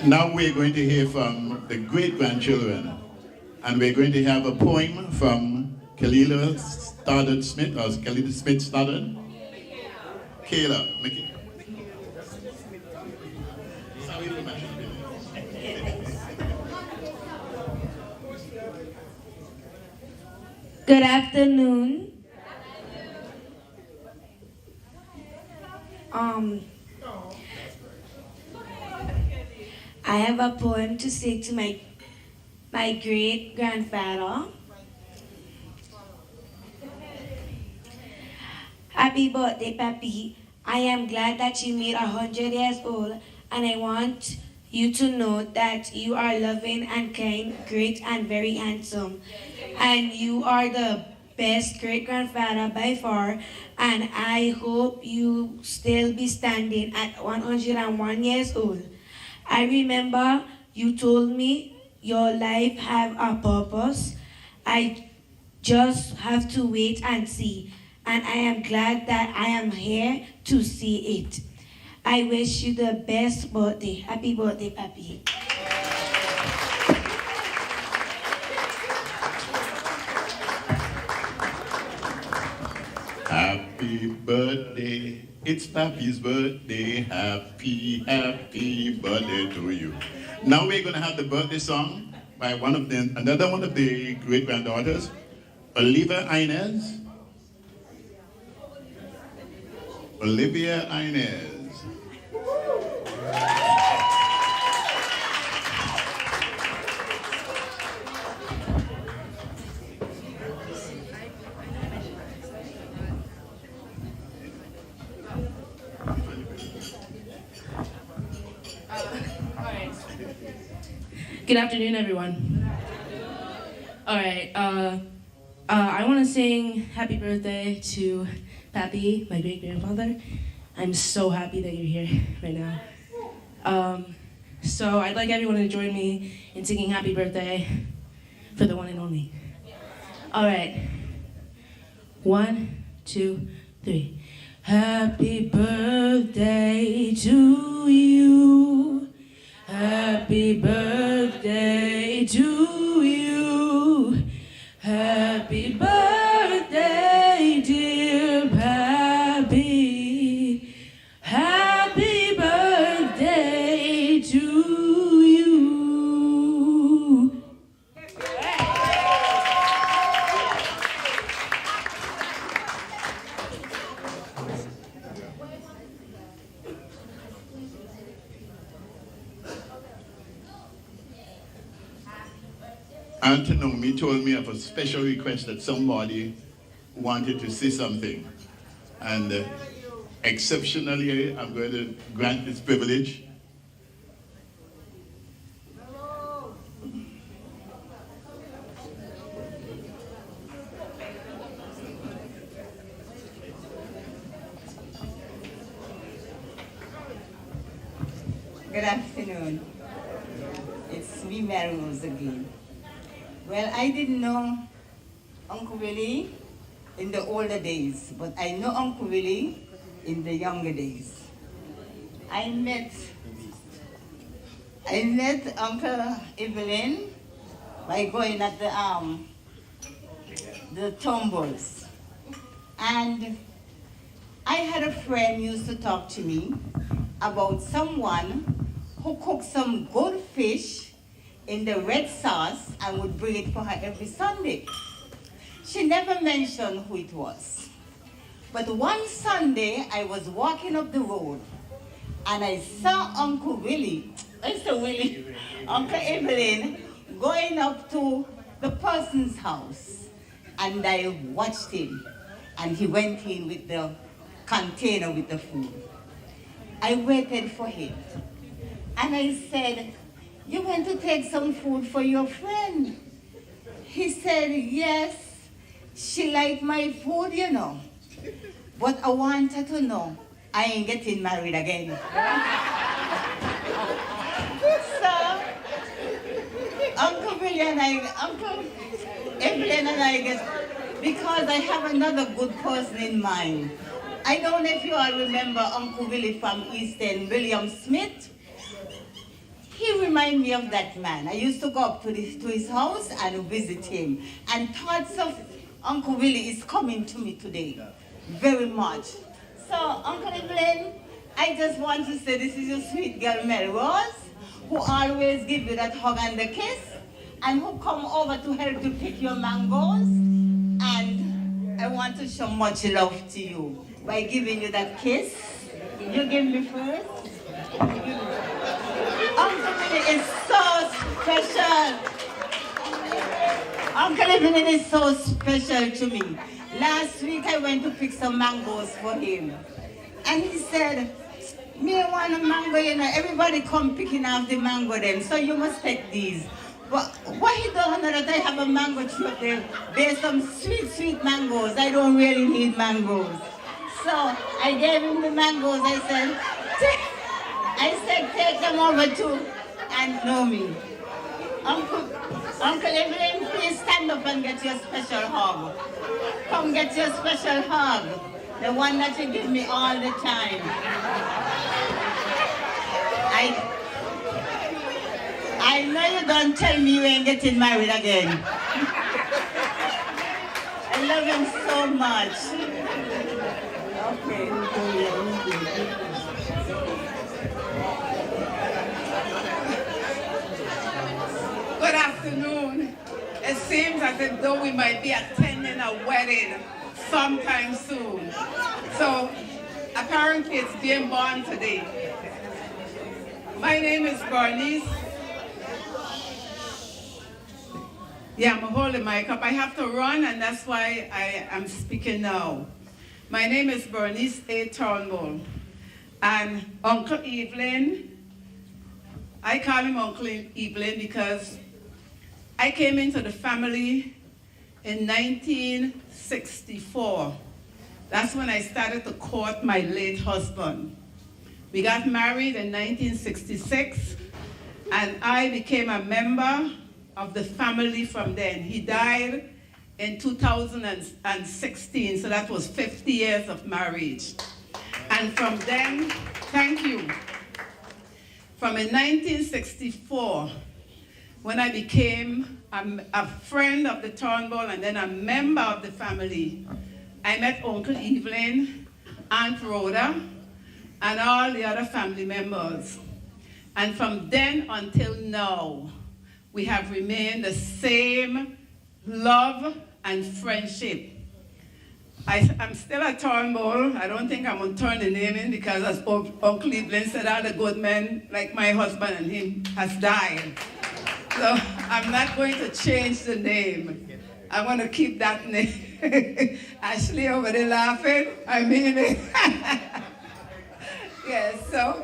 Now we're going to hear from the great-grandchildren, and we're going to have a poem from Kalila Stoddard Smith, or Kalila Smith Stoddard. Kayla, make it. Good afternoon. I have a poem to say to my great grandfather. Happy birthday, Papi. I am glad that you made 100 years old, and I want you to know that you are loving and kind, great and very handsome. And you are the best great-grandfather by far, and I hope you still be standing at 101 years old. I remember you told me your life have a purpose. I just have to wait and see, and I am glad that I am here to see it. I wish you the best birthday. Happy birthday, Papi. Happy birthday, it's Papi's birthday. Happy birthday to you. Now we're going to have the birthday song by another one of the great-granddaughters, Olivia Inez. Olivia Inez. Good afternoon, everyone. All right, I want to sing happy birthday to Papi, my great-grandfather. I'm so happy that you're here right now. So I'd like everyone to join me in singing happy birthday for the one and only. All right, 1, 2, 3. Happy birthday to you. Happy birthday to you. Happy birthday, dear Papi. Happy birthday to you. Antonomi told me of a special request that somebody wanted to say something. And exceptionally, I'm going to grant this privilege. Good afternoon. It's me, Mary Rose, again. Well, I didn't know Uncle Willie in the older days, but I know Uncle Willie in the younger days. I met Uncle Evelyn by going at the tumbles. And I had a friend used to talk to me about someone who cooked some good fish in the red sauce and would bring it for her every Sunday. She never mentioned who it was. But one Sunday, I was walking up the road and I saw Uncle Willie, Uncle Evelyn, going up to the person's house. And I watched him, and he went in with the container with the food. I waited for him, and I said, "You went to take some food for your friend?" He said, "Yes, she liked my food, you know. But I want her to know I ain't getting married again." So, Uncle Evelyn and I get, because I have another good person in mind. I don't know if you all remember Uncle Willie from East End, William Smith. He reminded me of that man. I used to go up to his house and visit him. And thoughts of Uncle Willie is coming to me today, very much. So, Uncle Evelyn, I just want to say this is your sweet girl, Mary Rose, who always give you that hug and the kiss, and who come over to help you pick your mangoes. And I want to show much love to you by giving you that kiss. You give me first. Uncle Willie is so special. Uncle Evelyn is so special to me. Last week I went to pick some mangoes for him. And he said, "Me want a mango, you know, everybody come picking off the mango then, so you must take these." But what he don't know that I have a mango tree up there. There's some sweet, sweet mangoes. I don't really need mangoes. So I gave him the mangoes. I said, take them over to and know me. Uncle Evelyn, please stand up and get your special hug. Come get your special hug. The one that you give me all the time. I know you don't tell me you ain't getting married again. I love him so much. Okay. Good afternoon. It seems as if though we might be attending a wedding sometime soon. So apparently it's being born today. My name is Bernice. Yeah, I'm holding my mic up. I have to run, and that's why I am speaking now. My name is Bernice A. Turnbull. And Uncle Evelyn, I call him Uncle Evelyn because I came into the family in 1964. That's when I started to court my late husband. We got married in 1966, and I became a member of the family from then. He died in 2016, so that was 50 years of marriage. And from then, thank you. From in 1964, when I became a friend of the Turnbull and then a member of the family, I met Uncle Evelyn, Aunt Rhoda, and all the other family members. And from then until now, we have remained the same love and friendship. I'm still a Turnbull. I don't think I'm going to turn the name in because as Uncle Evelyn said, all the good men, like my husband and him, has died. So I'm not going to change the name. I want to keep that name. Ashley over there laughing. I mean it. Yes, so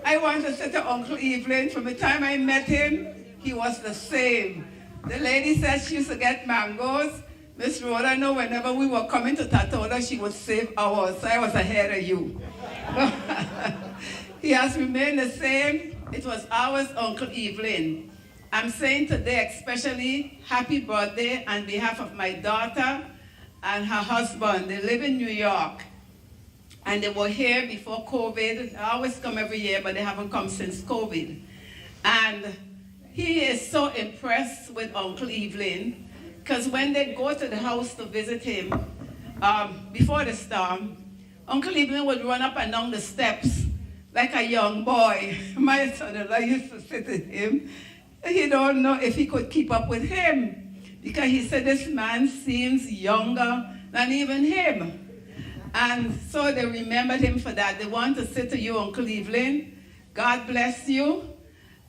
I want to say to Uncle Evelyn, from the time I met him, he was the same. The lady said she used to get mangoes. Miss Rhoda, know whenever we were coming to Tatola, she would save ours. So I was ahead of you. He has remained the same. it was ours, Uncle Evelyn. I'm saying today especially happy birthday on behalf of my daughter and her husband. They live in New York. And they were here before COVID. They always come every year, but they haven't come since COVID. And he is so impressed with Uncle Evelyn, because when they go to the house to visit him, before the storm, Uncle Evelyn would run up and down the steps like a young boy. My son-in-law used to say to him, he don't know if he could keep up with him, because he said this man seems younger than even him. And so they remembered him for that. They want to say to you, Uncle Evelyn, God bless you,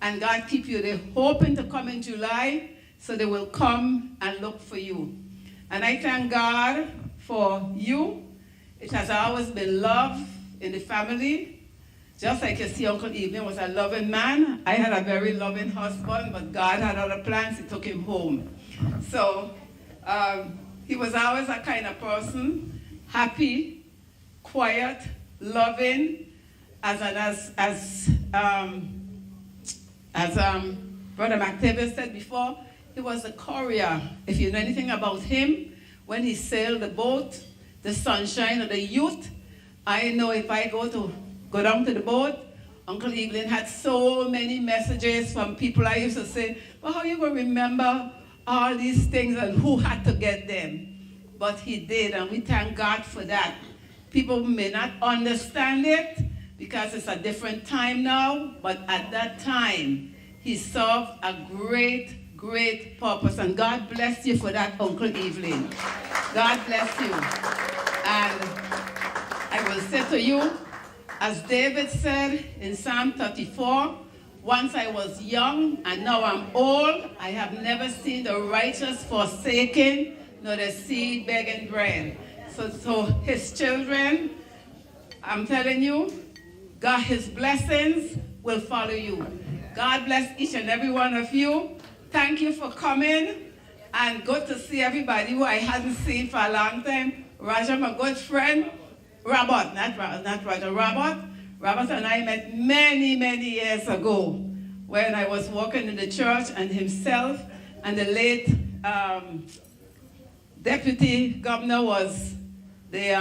and God keep you. They're hoping to come in July, so they will come and look for you. And I thank God for you. It has always been love in the family. Just like you see, Uncle Evelyn was a loving man. I had a very loving husband, but God had other plans. He took him home. So he was always a kind of person, happy, quiet, loving, as Brother McTavish said before, he was a courier. If you know anything about him, when he sailed the boat, the Sunshine of the Youth, I know if I go down to the boat, Uncle Evelyn had so many messages from people. I used to say, well, how are you going to remember all these things and who had to get them? But he did, and we thank God for that. People may not understand it because it's a different time now, but at that time, he served a great, great purpose. And God bless you for that, Uncle Evelyn. God bless you. And I will say to you, as David said in Psalm 34, once I was young and now I'm old, I have never seen the righteous forsaken, nor the seed begging bread. So his children, I'm telling you, God, his blessings will follow you. God bless each and every one of you. Thank you for coming, and good to see everybody who I hadn't seen for a long time. Roger, my good friend, Robert, not Roger, Robert. Robert and I met many, many years ago when I was working in the church, and himself and the late deputy governor was the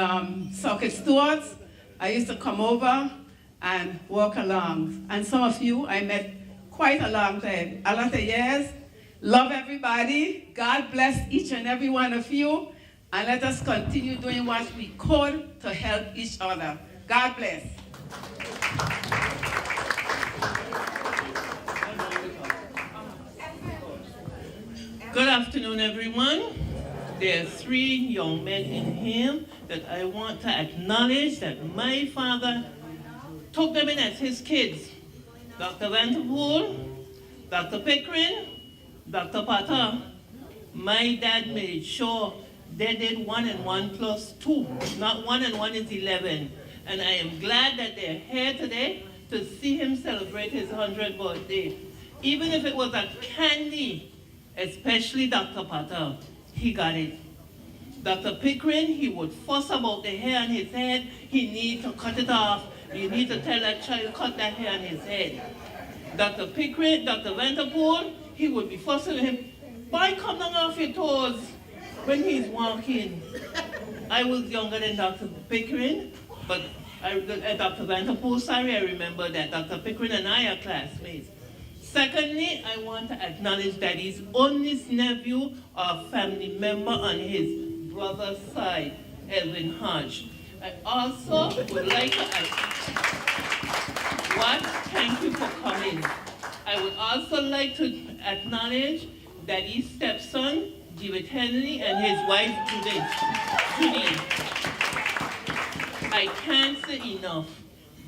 circuit stewards. I used to come over and walk along. And some of you I met quite a long time, a lot of years. Love everybody. God bless each and every one of you. And let us continue doing what we could to help each other. God bless. Good afternoon, everyone. There are 3 young men in here that I want to acknowledge that my father took them in as his kids. Dr. Vanderpool, Dr. Pickering, Dr. Potter. My dad made sure they did 1 and 1 plus 2. Not 1 and 1 is 11. And I am glad that they're here today to see him celebrate his 100th birthday. Even if it was a candy, especially Dr. Potter, he got it. Dr. Pickering, he would fuss about the hair on his head. He need to cut it off. You need to tell that child, cut that hair on his head. Dr. Pickering, Dr. Vanderpool, he would be fussing with him. Boy, come down off your toes when he's walking. I was younger than Dr. Pickering, but Dr. Vanderpool, sorry, I remember that. Dr. Pickering and I are classmates. Secondly, I want to acknowledge that he's only nephew or family member on his brother's side, Evelyn Hodge. I also would like to thank you for coming. I would also like to acknowledge Daddy's stepson, David Henley, and his wife, Judy. I can't say enough.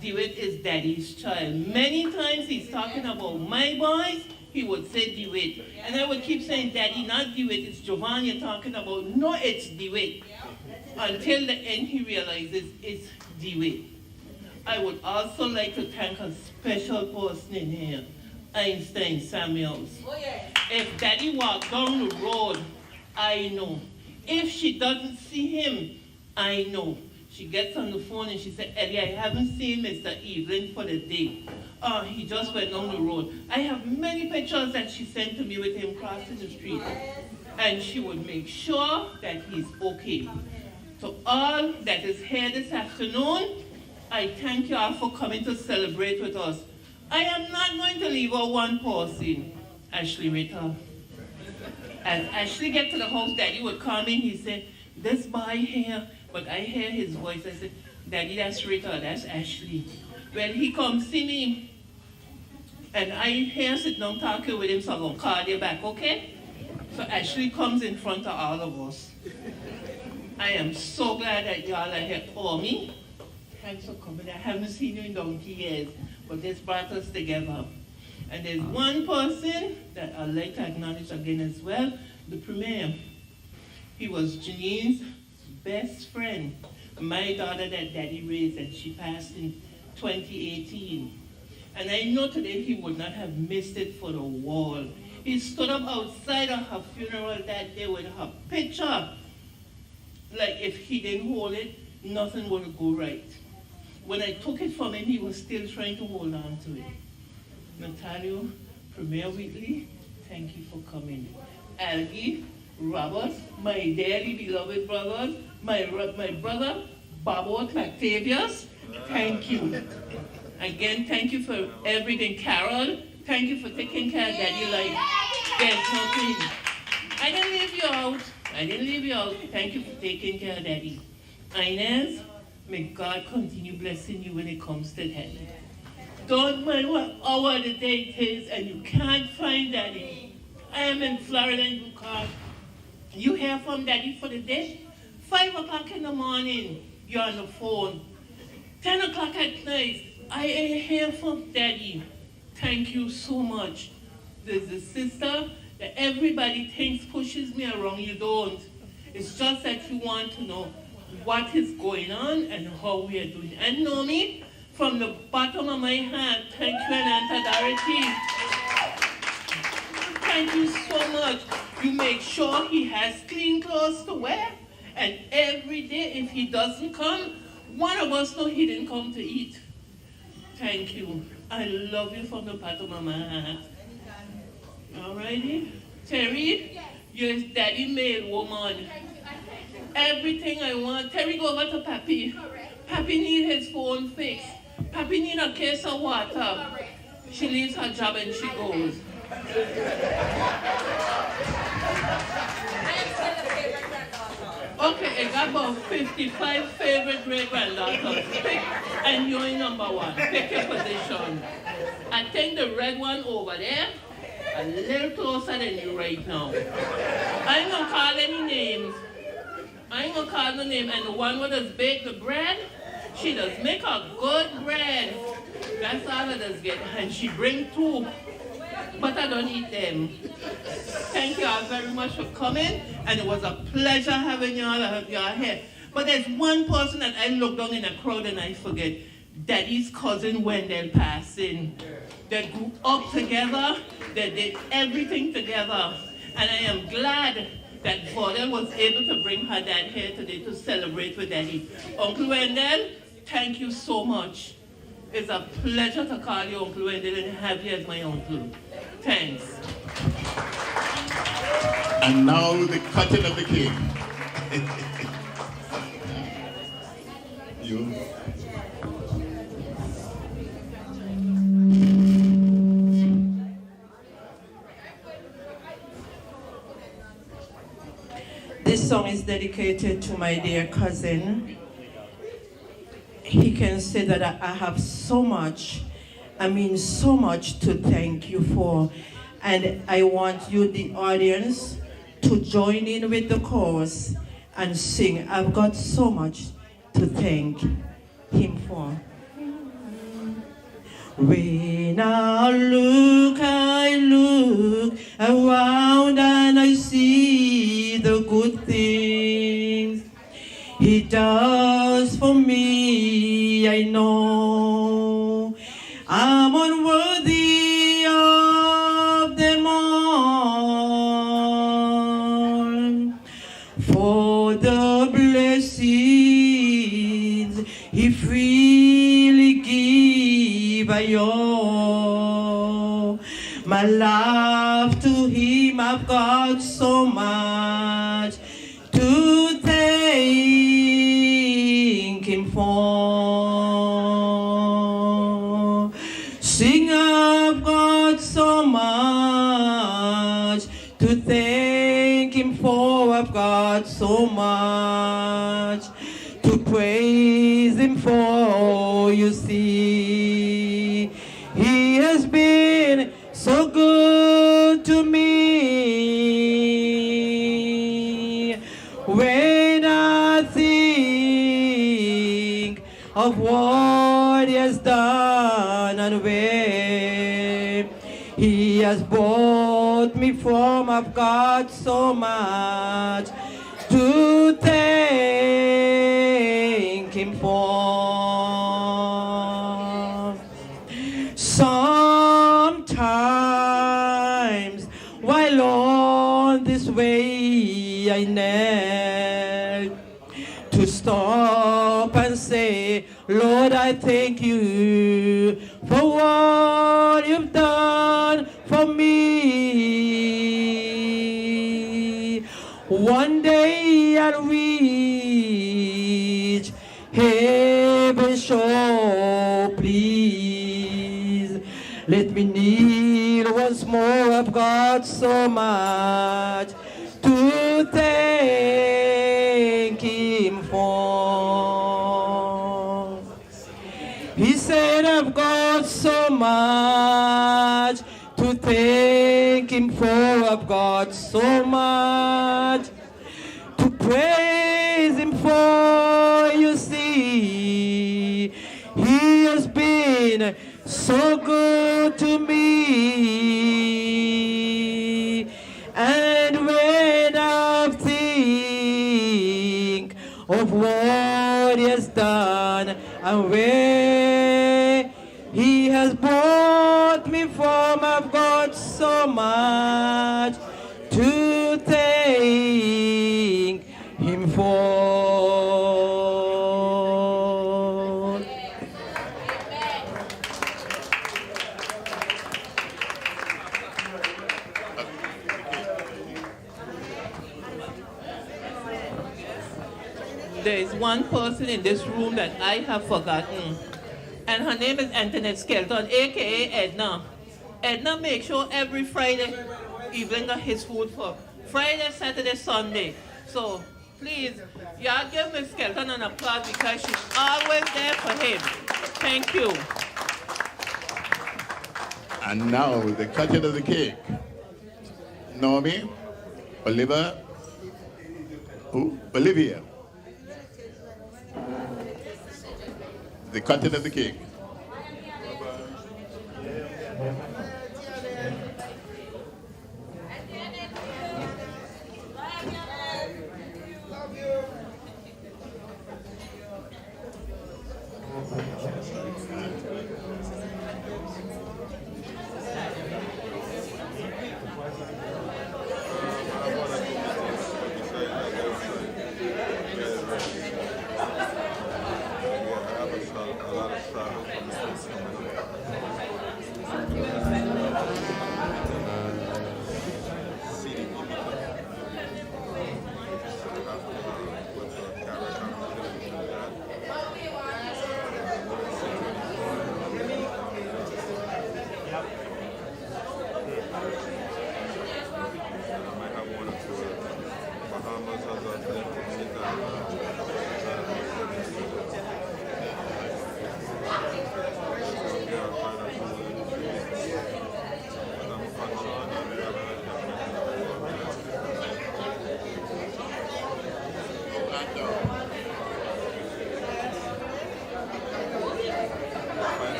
David is Daddy's child. Many times he's talking about my boys, he would say David. And I would keep saying, Daddy, not David, it's Jovan you're talking about. No, it's David. Until the end he realizes it's David. I would also like to thank a special person in here, Einstein Samuels. Oh, yeah. If Daddy walked down the road, I know. If she doesn't see him, I know. She gets on the phone and she said, Eddie, I haven't seen Mr. Evelyn for the day. he just went down the road. I have many pictures that she sent to me with him crossing the street. And she would make sure that he's okay. To all that is here this afternoon, I thank you all for coming to celebrate with us. I am not going to leave out one person, Ashley Ritter. As Ashley get to the house, Daddy would come in, he said, this boy here, but I hear his voice, I said, Daddy, that's Ritter, that's Ashley. When he comes see me, and I hear sit down talking with him, so I'm going to call you back, okay? So Ashley comes in front of all of us. I am so glad that y'all are here for me. Thanks for coming. I haven't seen you in donkey years, but this brought us together. And there's one person that I'd like to acknowledge again as well, the Premier. He was Janine's best friend, my daughter that Daddy raised, and she passed in 2018. And I know today he would not have missed it for the world. He stood up outside of her funeral that day with her picture. Like if he didn't hold it, nothing would go right. When I took it from him, he was still trying to hold on to it. Natalia, Premier Whitley, thank you for coming. Algie, Robert, my dearly beloved brothers, my brother, Bobo Octavius, thank you. Again, thank you for everything. Carol, thank you for taking care of Daddy like there's nothing. I didn't leave you out. I didn't leave you out. Thank you for taking care of Daddy. Inez, may God continue blessing you when it comes to Daddy. Don't mind what hour the day it is and you can't find Daddy. I am in Florida and you call. You hear from Daddy for the day? 5 o'clock in the morning, you're on the phone. 10 o'clock at night, I hear from Daddy. Thank you so much. There's a sister that everybody thinks pushes me around. You don't. It's just that you want to know what is going on and how we are doing. And know me from the bottom of my heart. Thank you, and Aunt Dorothy. Thank you so much. You make sure he has clean clothes to wear. And every day, if he doesn't come, one of us know he didn't come to eat. Thank you. I love you from the bottom of my heart. Alrighty? Terry, you're Daddy male woman. Everything I want. Terry, go over to Papi. Papi need his phone fixed. Papi need a case of water. She leaves her job and she goes. Okay, I got about 55 favorite great-granddaughters. Pick, and you're in number 1. Pick your position. I think the red one over there, a little closer than you right now. I ain't gonna call any names. I ain't gonna call no name. And the one who does bake the bread, she does make a good bread. That's all I does get. And she bring 2. But I don't eat them. Thank you all very much for coming, and it was a pleasure having you all here. But there's one person that I look down in the crowd and I forget. Daddy's cousin Wendell passing. They grew up together, they did everything together. And I am glad that Vordel was able to bring her dad here today to celebrate with Daddy. Uncle Wendell, thank you so much. It's a pleasure to call you Uncle Wendell and have you as my uncle. Thanks. And now the cutting of the cake. You. This song is dedicated to my dear cousin. He can say that I have so much, I mean so much to thank you for. And I want you, the audience, to join in with the chorus and sing. I've got so much to thank him for. When I look around and I see the good things he does for me, I know I'm unworthy of them all. For the blessings he freely gives viva yo. My love to him I've got so much to thank him for. Sing, I've got so much to thank him for. I've got so much to praise him for. You see, he has been so good to me. When I think of what he has done and where he has brought me from, I've got so much to thank him for. Sometimes while on this way I knelt to stop and say, Lord, I thank you for what you've done for me. One day I'll reach heaven's shore, please. Let me kneel once more. I've got so much to thank him for. He said, I've got so much to thank him for. I've got so much to praise him for. You see, he has been so good to me. And when I think of what he has done and where he has brought me from, I've got so much to thank him for. There is one person in this room that I have forgotten, and her name is Antoinette Skelton, aka Edna. Edna makes sure every Friday Evelyn got his food for Friday, Saturday, Sunday. So please, y'all give Miss Skelton an applause because she's always there for him. Thank you. And now the cutting of the cake. Naomi, Olivia. The cutting of the cake.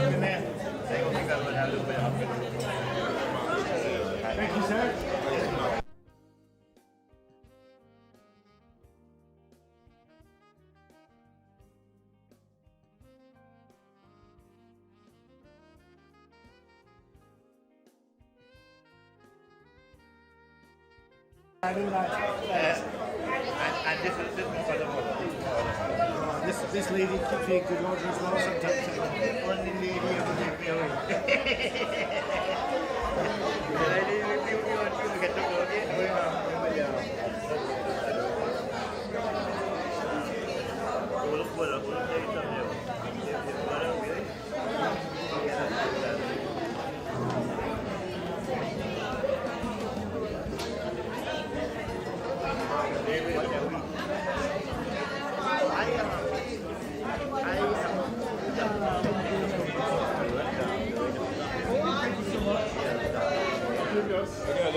Amen. They gonna pick up another bit. I know that. And this is for the mother. This lady keeps me good order as well sometimes. Only lady who will make me away.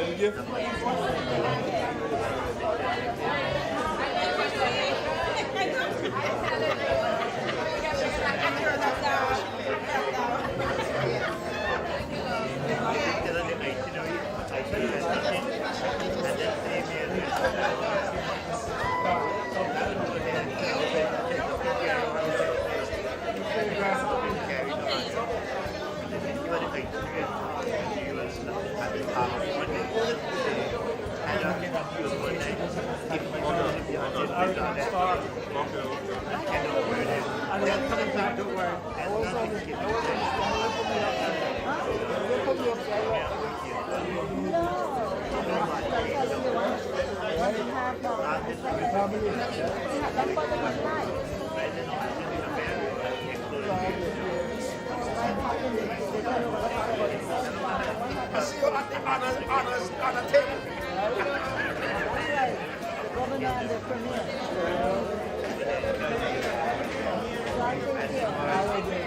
You get to go Thank you.